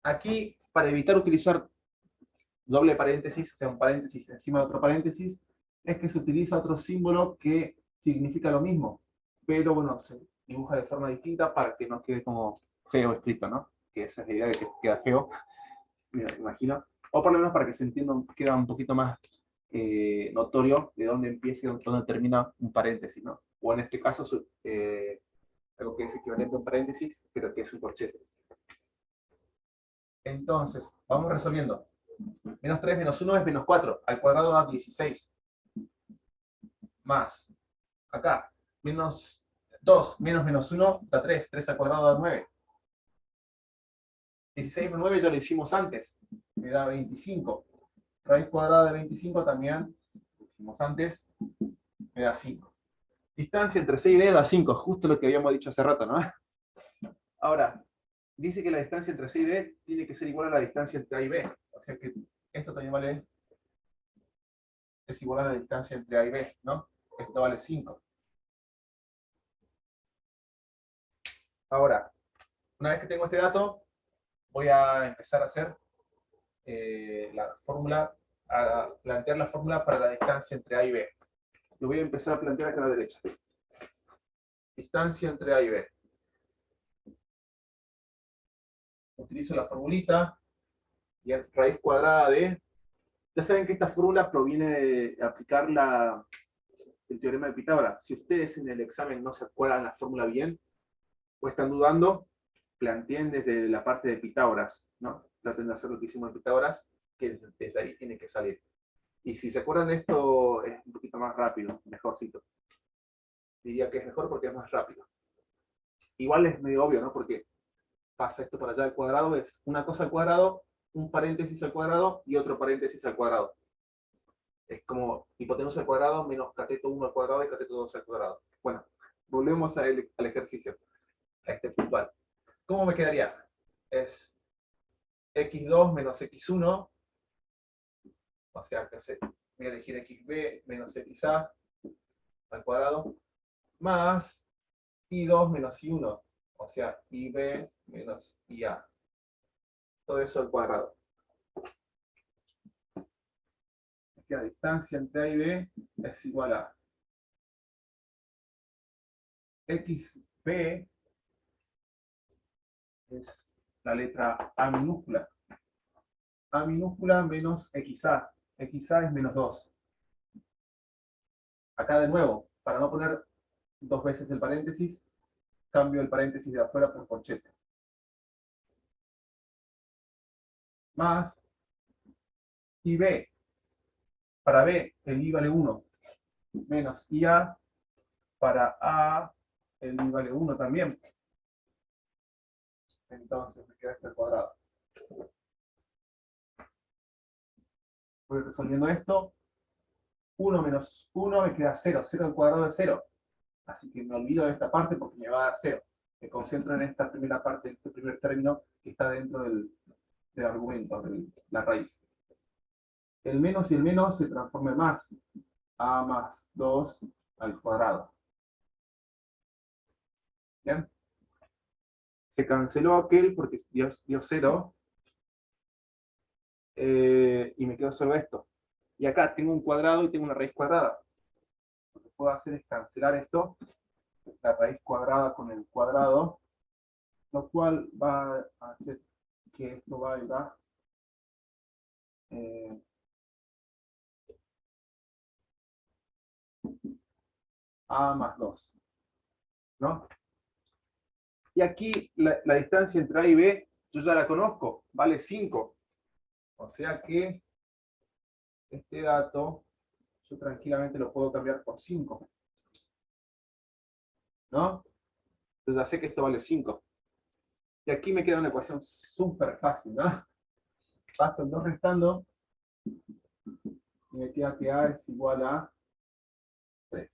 Aquí, para evitar utilizar doble paréntesis, o sea, un paréntesis encima de otro paréntesis, es que se utiliza otro símbolo que significa lo mismo, pero bueno, se dibuja de forma distinta para que no quede como feo escrito, ¿no? Que esa es la idea de que queda feo, me imagino. O por lo menos para que se entienda, queda un poquito más notorio de dónde empieza y dónde termina un paréntesis, ¿no? O en este caso, algo que es equivalente a un paréntesis, pero que es un corchete. Entonces, vamos resolviendo. Menos 3 menos 1 es menos 4. Al cuadrado da 16. Más. Acá. Menos 2 menos menos 1 da 3. 3 al cuadrado da 9. 16 menos 9 ya lo hicimos antes. Me da 25. Raíz cuadrada de 25 también lo hicimos antes. Me da 5. Distancia entre C y D da 5. Justo lo que habíamos dicho hace rato, ¿no? Ahora, dice que la distancia entre C y D tiene que ser igual a la distancia entre A y B. O sea que esto también vale, es igual a la distancia entre A y B, ¿no? Esto vale 5. Ahora, una vez que tengo este dato, voy a empezar a hacer la fórmula, a plantear la fórmula para la distancia entre A y B. Lo voy a empezar a plantear acá a la derecha. Distancia entre A y B. Utilizo la formulita, y es raíz cuadrada de... Ya saben que esta fórmula proviene de aplicar el teorema de Pitágoras. Si ustedes en el examen no se acuerdan la fórmula bien, o están dudando, planteen desde la parte de Pitágoras, ¿no? Traten de hacer lo que hicimos en Pitágoras, que desde ahí tiene que salir. Y si se acuerdan de esto, es un poquito más rápido, mejorcito. Diría que es mejor porque es más rápido. Igual es medio obvio, ¿no? Porque pasa esto para allá al cuadrado, es una cosa al cuadrado, un paréntesis al cuadrado y otro paréntesis al cuadrado. Es como hipotenusa al cuadrado menos cateto 1 al cuadrado y cateto 2 al cuadrado. Bueno, volvemos al ejercicio, a este puntual. ¿Cómo me quedaría? Es x2 menos x1, o sea, que voy a elegir xb menos xa al cuadrado, más i2 menos i1, o sea, ib menos ia. Todo eso al cuadrado. La distancia entre A y B es igual a xb, es la letra A minúscula. A minúscula menos xa. xa es menos 2. Acá de nuevo, para no poner dos veces el paréntesis, cambio el paréntesis de afuera por corchete. Más ib. Para B, el I vale 1. Menos IA. Para A, el I vale 1 también. Entonces me queda este al cuadrado. Voy resolviendo esto. 1 menos 1 me queda 0. 0 al cuadrado es 0. Así que me olvido de esta parte porque me va a dar 0. Me concentro en esta primera parte, este primer término que está dentro del argumento, de la raíz. El menos y el menos se transforma en más. A más 2 al cuadrado. ¿Bien? Se canceló aquel porque dio 0. Y me quedó solo esto. Y acá tengo un cuadrado y tengo una raíz cuadrada. Lo que puedo hacer es cancelar esto, la raíz cuadrada con el cuadrado, lo cual va a hacer que esto valga a más 2. ¿No? Y aquí la distancia entre A y B, yo ya la conozco, vale 5. O sea que este dato yo tranquilamente lo puedo cambiar por 5. ¿No? Entonces ya sé que esto vale 5. Y aquí me queda una ecuación súper fácil, ¿no? Paso el 2 restando y me queda que A es igual a 3.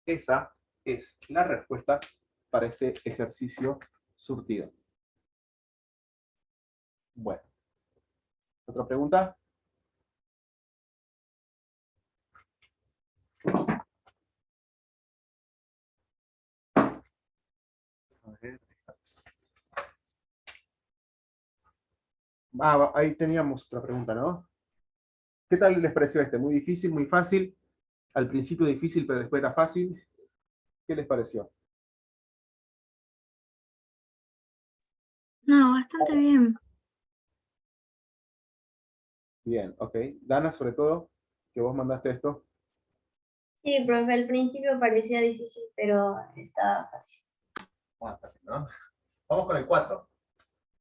Esa es la respuesta para este ejercicio surtido. Bueno, ¿otra pregunta? A ver, ahí teníamos otra pregunta, ¿no? ¿Qué tal les pareció este? ¿Muy difícil, muy fácil? Al principio difícil, pero después era fácil. ¿Qué les pareció? No, bastante bien. Bien, ok. Dana, sobre todo, que vos mandaste esto. Sí, profe, al principio parecía difícil, pero estaba fácil. Más fácil, ¿no? Vamos con el 4.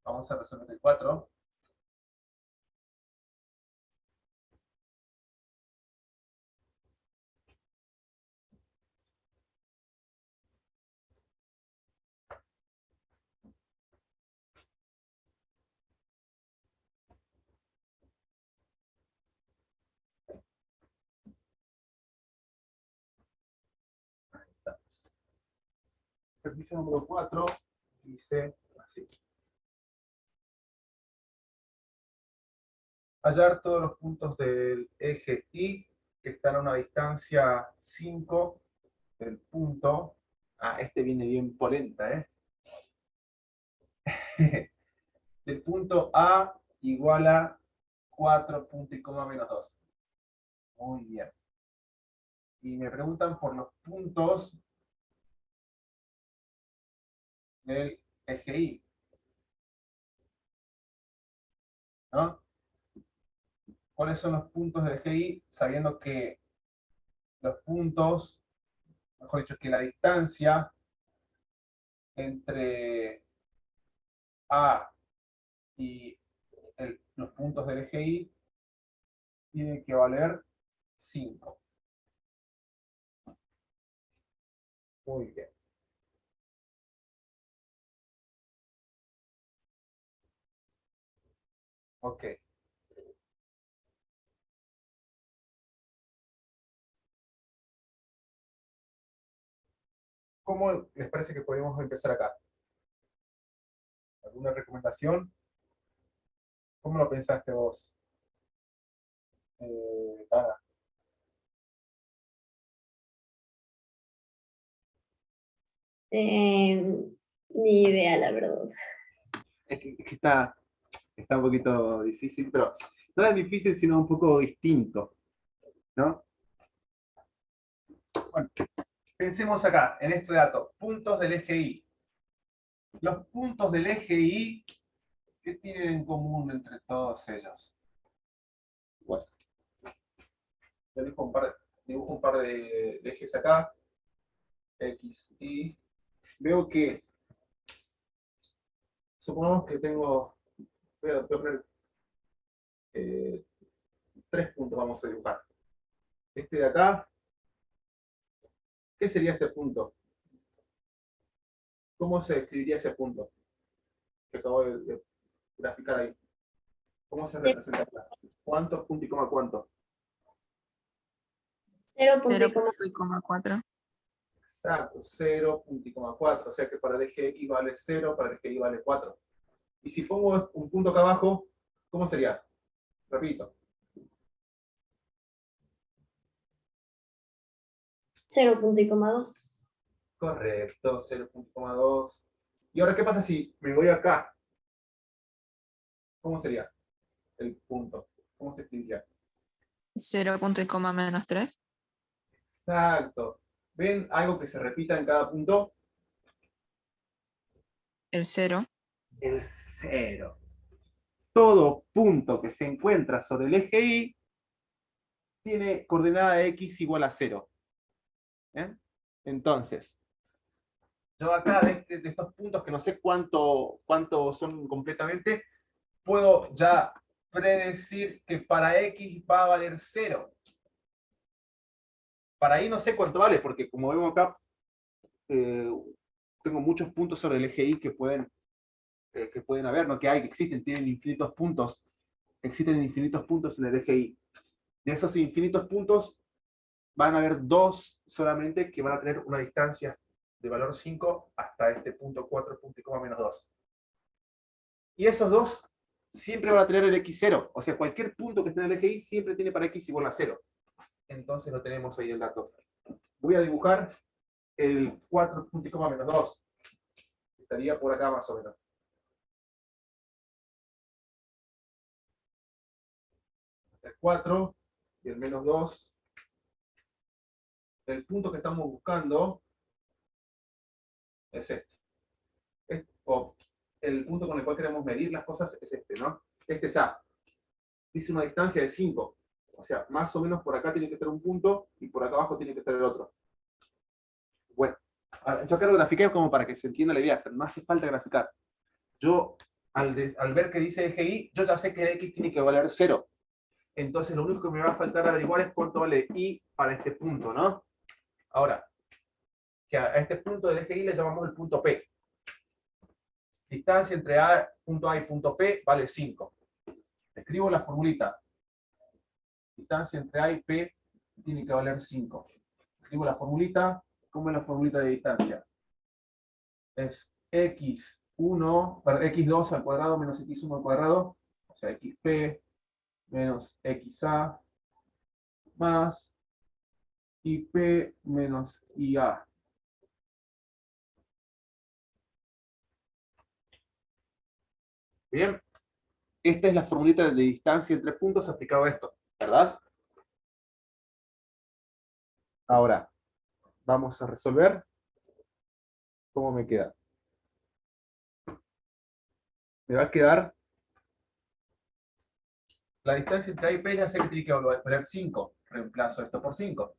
Vamos a resolver el 4. Ejercicio número 4 dice así. Hallar todos los puntos del eje Y que están a una distancia 5 del punto. Este viene bien polenta, ¿eh? Del punto A igual a 4 punto y coma menos 2. Muy bien. Y me preguntan por los puntos del eje Y, ¿no? ¿Cuáles son los puntos del eje Y? Sabiendo que los puntos, mejor dicho, que la distancia entre A y los puntos del eje Y tiene que valer 5. Muy bien. Ok. ¿Cómo les parece que podemos empezar acá? ¿Alguna recomendación? ¿Cómo lo pensaste vos, Tana? Ni idea, la verdad. Es que está un poquito difícil, pero no es difícil, sino un poco distinto, ¿no? Bueno, pensemos acá, en este dato, puntos del eje Y. Los puntos del eje Y, ¿qué tienen en común entre todos ellos? Bueno, yo dibujo un par de ejes acá, X, Y. Veo que, supongamos que tengo, voy a poner 3 puntos, vamos a dibujar. Este de acá, ¿qué sería este punto? ¿Cómo se describiría ese punto que acabo de graficar ahí? ¿Cómo se representa acá? ¿Cuántos puntos y coma cuánto? 0.4. Exacto, 0, punto y coma 4. O sea que para el eje X vale 0, para el eje Y vale 4. Y si pongo un punto acá abajo, ¿cómo sería? Repito. 0.2. Correcto, 0.2. ¿Y ahora qué pasa si me voy acá? ¿Cómo sería el punto? ¿Cómo se escribiría? 0 punto y coma menos 3. Exacto. ¿Ven algo que se repita en cada punto? El 0. El 0. Todo punto que se encuentra sobre el eje Y tiene coordenada x igual a 0. ¿Bien? Entonces, yo acá de estos puntos que no sé cuánto son completamente, puedo ya predecir que para x va a valer 0. Para Y no sé cuánto vale, porque como vemos acá, tengo muchos puntos sobre el eje Y que pueden haber, no que hay, que existen, tienen infinitos puntos. Existen infinitos puntos en el eje Y. De esos infinitos puntos, van a haber 2 solamente que van a tener una distancia de valor 5 hasta este punto 4, punto y coma menos 2. Y esos 2 siempre van a tener el x0. O sea, cualquier punto que esté en el eje Y siempre tiene para x igual a 0. Entonces lo tenemos ahí el dato. Voy a dibujar el 4, punto y coma menos 2. Estaría por acá más o menos. El 4 y el menos 2. El punto que estamos buscando es este. O el punto con el cual queremos medir las cosas es este, ¿no? Este es A. Dice una distancia de 5. O sea, más o menos por acá tiene que estar un punto y por acá abajo tiene que estar el otro. Bueno, yo acá lo grafiqué como para que se entienda la idea, pero no hace falta graficar. Yo, al ver que dice eje Y, yo ya sé que x tiene que valer 0. Entonces lo único que me va a faltar averiguar es cuánto vale Y para este punto, ¿no? Ahora, que a este punto del eje Y le llamamos el punto P. Distancia entre punto A y punto P vale 5. Escribo la formulita. Distancia entre A y P tiene que valer 5. Escribo la formulita. ¿Cómo es la formulita de distancia? Es x1, x2 al cuadrado menos x1 al cuadrado, o sea, xp menos xa más ip menos ia. Bien, esta es la formulita de distancia entre puntos aplicado a esto, ¿verdad? Ahora, vamos a resolver. ¿Cómo me queda? Me va a quedar la distancia entre A y P, ya sé que tiene que valer 5. Reemplazo esto por 5.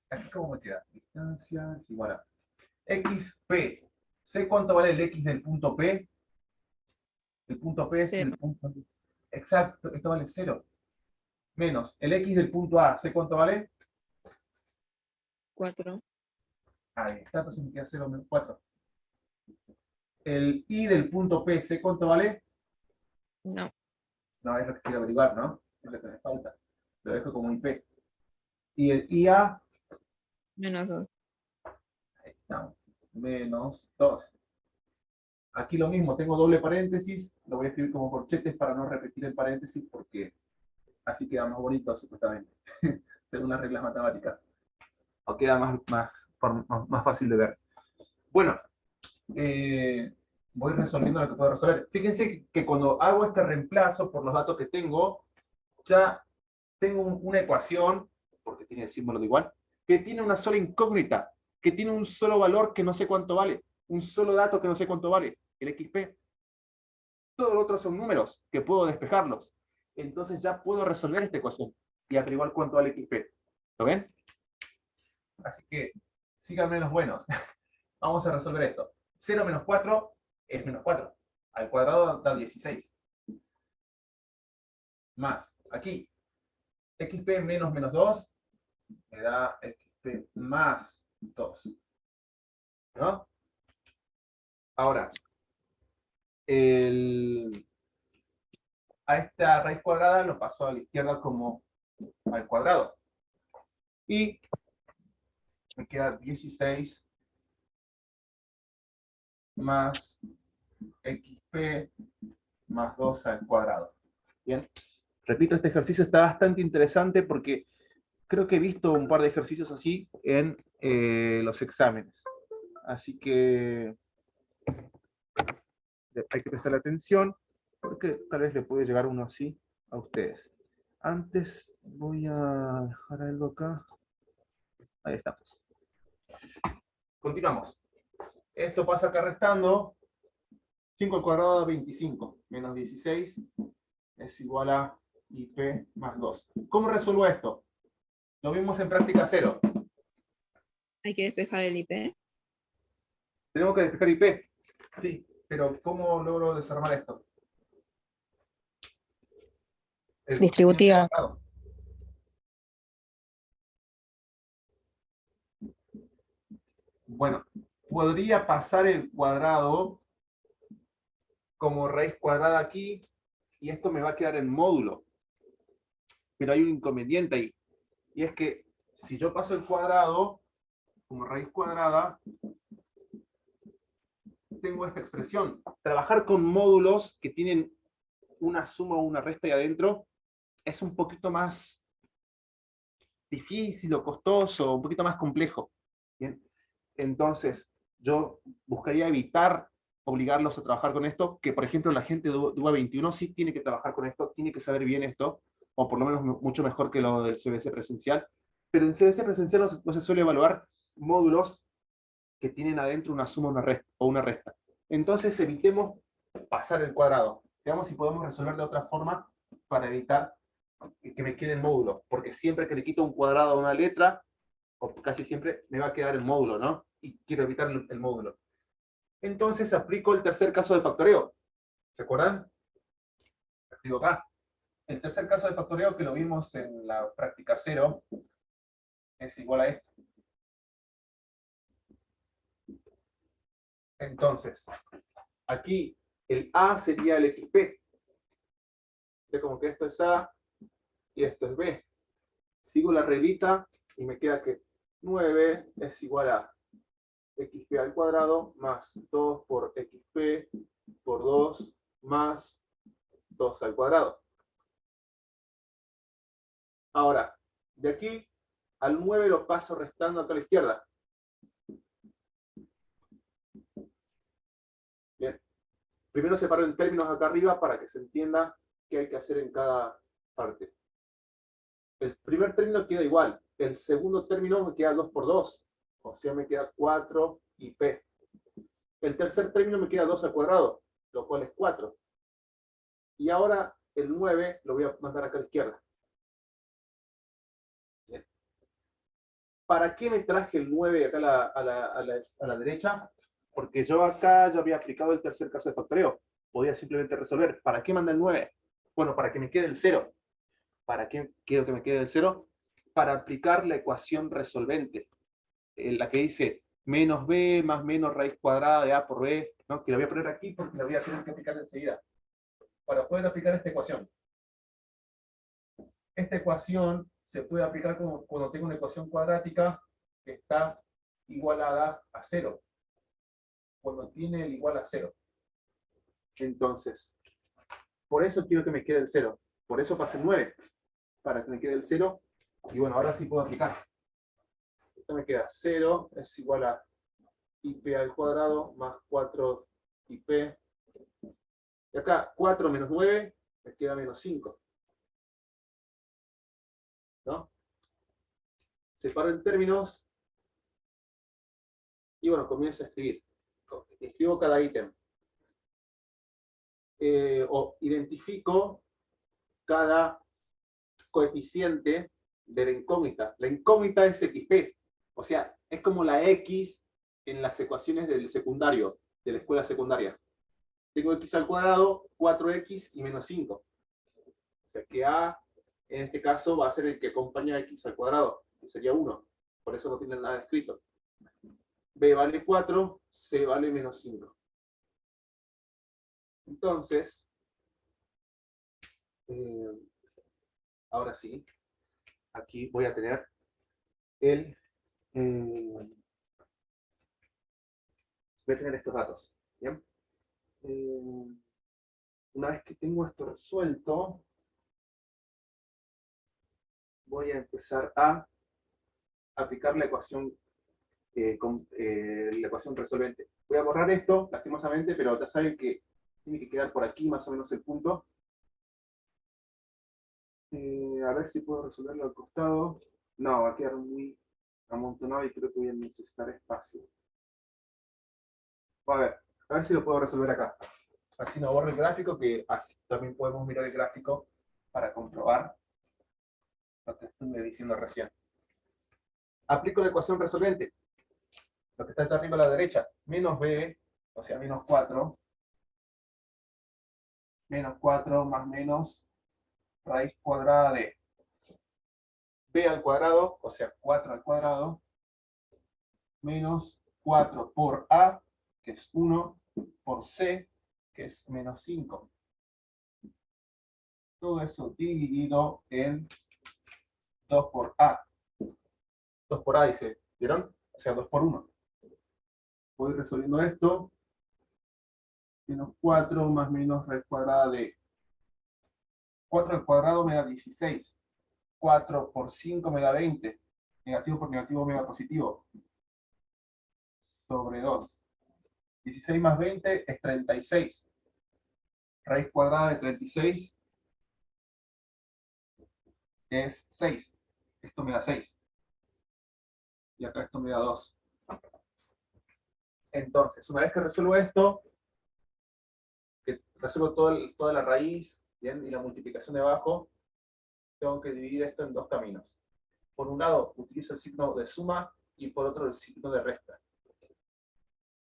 Aquí, ¿cómo me queda? Distancia es igual a xp. ¿Sé cuánto vale el x del punto P? El punto P es 0. el punto... Exacto, esto vale 0. Menos el x del punto A, ¿sé cuánto vale? 4. Ahí está, entonces me queda 0 menos 4. El y del punto P, ¿sé cuánto vale? No. No, es lo que quiero averiguar, ¿no? Es lo que me falta. Lo dejo como IP. Y el IA, Menos 2. ahí está, menos 2. Aquí lo mismo, tengo doble paréntesis, lo voy a escribir como corchetes para no repetir el paréntesis, porque así queda más bonito, supuestamente, según las reglas matemáticas. O queda más fácil de ver. Bueno, voy resolviendo lo que puedo resolver. Fíjense que cuando hago este reemplazo por los datos que tengo, ya tengo una ecuación, porque tiene el símbolo de igual, que tiene una sola incógnita, que tiene un solo valor que no sé cuánto vale, un solo dato que no sé cuánto vale, el XP. Todos los otros son números que puedo despejarlos. Entonces ya puedo resolver esta ecuación y averiguar cuánto vale XP. ¿Lo ven? Así que síganme los buenos. Vamos a resolver esto. 0 menos 4 es menos 4. Al cuadrado da 16. Más, aquí, XP menos menos 2 me da XP más 2. ¿No? Ahora, a esta raíz cuadrada lo paso a la izquierda como al cuadrado. Y me queda 16 más XP más 2 al cuadrado. Bien. Repito, este ejercicio está bastante interesante porque creo que he visto un par de ejercicios así en los exámenes. Así que hay que prestarle atención, porque tal vez le puede llegar uno así a ustedes. Antes voy a dejar algo acá. Ahí estamos. Continuamos. Esto pasa acá restando. 5 al cuadrado da 25, menos 16 es igual a IP más 2. ¿Cómo resuelvo esto? Lo vimos en práctica 0. Hay que despejar el IP. Tenemos que despejar IP. Sí, pero ¿cómo logro desarmar esto? Distributiva. Bueno, podría pasar el cuadrado como raíz cuadrada aquí, y esto me va a quedar en módulo. Pero hay un inconveniente ahí, y es que si yo paso el cuadrado como raíz cuadrada, tengo esta expresión. Trabajar con módulos que tienen una suma o una resta ahí adentro es un poquito más difícil o costoso, un poquito más complejo. ¿Bien? Entonces, yo buscaría evitar obligarlos a trabajar con esto, que por ejemplo la gente de UBA 21 sí tiene que trabajar con esto, tiene que saber bien esto, o por lo menos mucho mejor que lo del CBC presencial, pero en CBC presencial no se suele evaluar módulos que tienen adentro una suma o una resta. Entonces evitemos pasar el cuadrado. Veamos si podemos resolver de otra forma para evitar que me quede el módulo, porque siempre que le quito un cuadrado a una letra, o casi siempre me va a quedar el módulo, ¿no? Y quiero evitar el módulo. Entonces aplico el tercer caso de factoreo. ¿Se acuerdan? Escribo acá. El tercer caso de factoreo que lo vimos en la práctica 0 es igual a esto. Entonces, aquí el A sería el XP. Ve como que esto es A y esto es B. Sigo la reglita y me queda que 9 es igual a XP al cuadrado más 2 por XP por 2 más 2 al cuadrado. Ahora, de aquí al 9 lo paso restando acá a la izquierda. Bien. Primero separo en términos acá arriba para que se entienda qué hay que hacer en cada parte. El primer término queda igual. El segundo término me queda 2 por 2. O sea, me queda 4 y P. El tercer término me queda 2 al cuadrado, lo cual es 4. Y ahora el 9 lo voy a mandar acá a la izquierda. Bien. ¿Para qué me traje el 9 acá a la derecha? Porque yo acá ya había aplicado el tercer caso de factoreo. Podía simplemente resolver. ¿Para qué manda el 9? Bueno, para que me quede el 0. ¿Para qué quiero que me quede el 0? Para aplicar la ecuación resolvente. La que dice menos b más menos raíz cuadrada de a por b, ¿no? Que la voy a poner aquí porque la voy a tener que aplicar enseguida. Para poder aplicar esta ecuación. Esta ecuación se puede aplicar como cuando tengo una ecuación cuadrática que está igualada a 0. Cuando tiene el igual a 0. Entonces, por eso quiero que me quede el 0. Por eso pasé el 9. Para que me quede el 0. Y bueno, ahora sí puedo aplicar. Esto me queda 0 es igual a IP al cuadrado más 4 IP. Y acá 4 menos 9 me queda menos 5. ¿No? Separo en términos. Y bueno, comienzo a escribir. Escribo cada ítem. O identifico cada coeficiente de la incógnita. La incógnita es XP. O sea, es como la X en las ecuaciones del secundario, de la escuela secundaria. Tengo X al cuadrado, 4X y menos 5. O sea que A, en este caso, va a ser el que acompaña a X al cuadrado, que sería 1. Por eso no tiene nada escrito. B vale 4, C vale menos 5. Entonces, ahora sí, aquí voy a tener el... voy a tener estos datos. ¿Bien? Una vez que tengo esto resuelto, voy a empezar a aplicar la ecuación la ecuación resolvente. Voy a borrar esto, lastimosamente, pero ya saben que tiene que quedar por aquí más o menos el punto. A ver si puedo resolverlo al costado. No, va a quedar muy amontonado y creo que voy a necesitar espacio. A ver si lo puedo resolver acá. Así no borro el gráfico, que así también podemos mirar el gráfico para comprobar lo que estuve diciendo recién. Aplico la ecuación resolvente. Lo que está allá arriba a la derecha, menos b, o sea, menos 4 más menos raíz cuadrada de b al cuadrado, o sea, 4 al cuadrado, menos 4 por a, que es 1, por c, que es menos 5. Todo eso dividido en 2 por a. 2 por a dice, ¿vieron? O sea, 2 por 1. Voy resolviendo esto. Menos 4 más menos raíz cuadrada de 4 al cuadrado me da 16. 4 por 5 me da 20. Negativo por negativo me da positivo. Sobre 2. 16 más 20 es 36. Raíz cuadrada de 36 es 6. Esto me da 6. Y acá esto me da 2. Entonces, una vez que resuelvo esto, que resuelvo toda la raíz, ¿bien? Y la multiplicación de abajo, tengo que dividir esto en dos caminos. Por un lado, utilizo el signo de suma y por otro el signo de resta.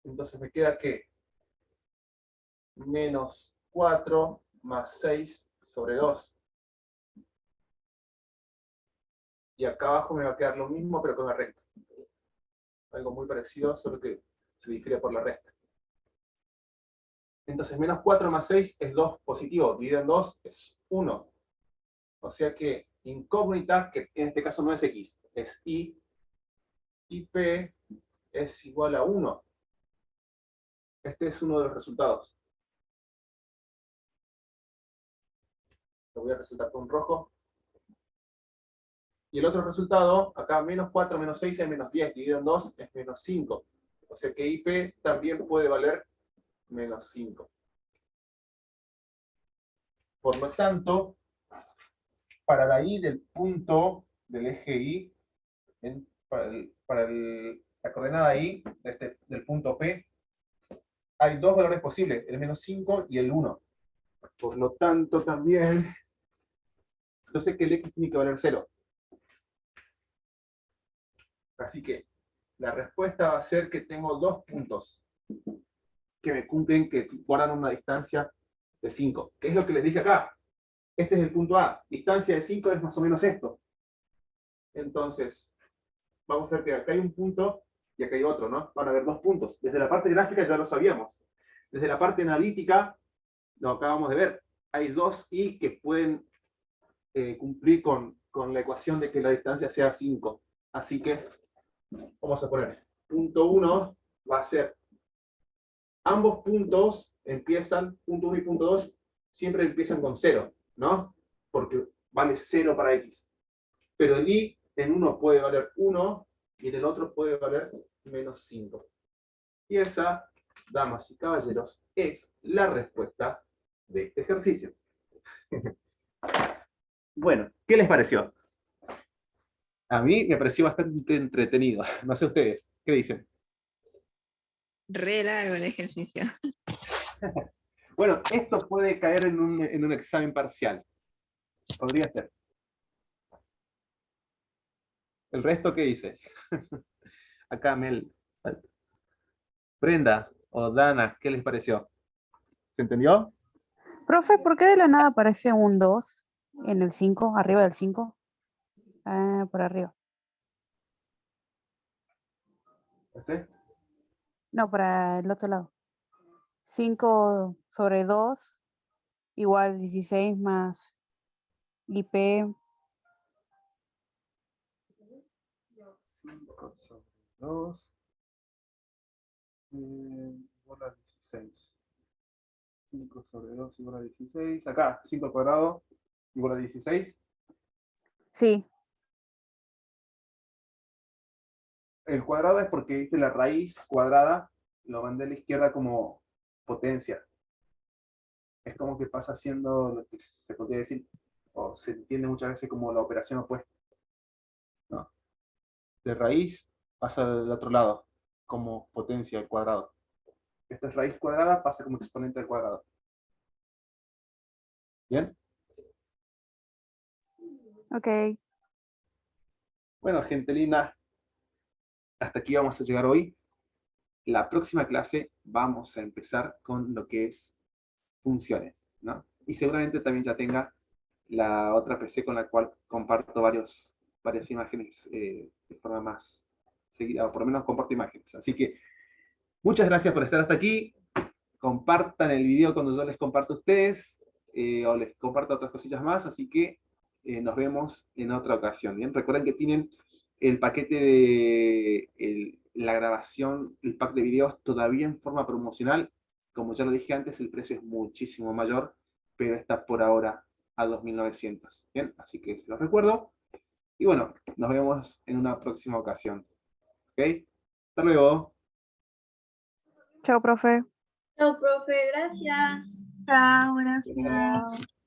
Entonces me queda que menos 4 más 6 sobre 2. Y acá abajo me va a quedar lo mismo, pero con la recta. Algo muy parecido, solo que se difiere por la resta. Entonces, menos 4 más 6 es 2 positivo. Dividido en 2 es 1. O sea que incógnita, que en este caso no es x, es y. Y p es igual a 1. Este es uno de los resultados. Lo voy a resaltar con rojo. Y el otro resultado, acá menos 4 menos 6 es menos 10, dividido en 2 es menos 5. O sea que IP también puede valer menos 5. Por lo tanto, para la I del punto del eje Y, la coordenada I del punto P, hay dos valores posibles, el menos 5 y el 1. Por lo tanto, también, yo sé que el X tiene que valer 0. Así que la respuesta va a ser que tengo dos puntos que me cumplen, que guardan una distancia de 5. ¿Qué es lo que les dije acá? Este es el punto A. Distancia de 5 es más o menos esto. Entonces, vamos a ver que acá hay un punto y acá hay otro, ¿no? Van a haber dos puntos. Desde la parte gráfica ya lo sabíamos. Desde la parte analítica, lo acabamos de ver. Hay dos I que pueden cumplir con la ecuación de que la distancia sea 5. Así que, vamos a poner, punto 1 va a ser, ambos puntos empiezan, punto 1 y punto 2, siempre empiezan con 0, ¿no? Porque vale 0 para X. Pero el I en uno puede valer 1 y en el otro puede valer menos 5. Y esa, damas y caballeros, es la respuesta de este ejercicio. Bueno, ¿qué les pareció? A mí me pareció bastante entretenido. No sé ustedes, ¿qué dicen? Re largo el ejercicio. Bueno, esto puede caer en un examen parcial. Podría ser. ¿El resto qué dice? Acá Mel. Brenda o Dana, ¿qué les pareció? ¿Se entendió? Profe, ¿por qué de la nada aparece un 2 en el 5, arriba del 5? Ah, por arriba. ¿Este? No, para el otro lado. 5 sobre 2 igual 16 más IP. 5 sobre 2 igual a 16. 5 sobre 2 igual a 16. Acá, 5 al cuadrado igual a 16. Sí, El cuadrado es porque, viste, la raíz cuadrada lo mandé a la izquierda como potencia. Es como que pasa haciendo lo que se podría decir, o se entiende muchas veces como la operación opuesta, ¿no? De raíz pasa al otro lado, como potencia al cuadrado. Esta es raíz cuadrada, pasa como exponente al cuadrado. ¿Bien? Ok. Bueno, gente linda, hasta aquí vamos a llegar hoy. La próxima clase vamos a empezar con lo que es funciones, ¿no? Y seguramente también ya tenga la otra PC con la cual comparto varias imágenes de forma más seguida, o por lo menos comparto imágenes. Así que muchas gracias por estar hasta aquí. Compartan el video cuando yo les comparto a ustedes, o les comparto otras cosillas más, así que nos vemos en otra ocasión. ¿Bien? Recuerden que tienen el paquete de la grabación, el pack de videos todavía en forma promocional. Como ya lo dije antes, el precio es muchísimo mayor, pero está por ahora a 2.900. Bien, así que se los recuerdo. Y bueno, nos vemos en una próxima ocasión. ¿Ok? Hasta luego. Chao, profe. Chao, profe, gracias. Chao, gracias. Chao.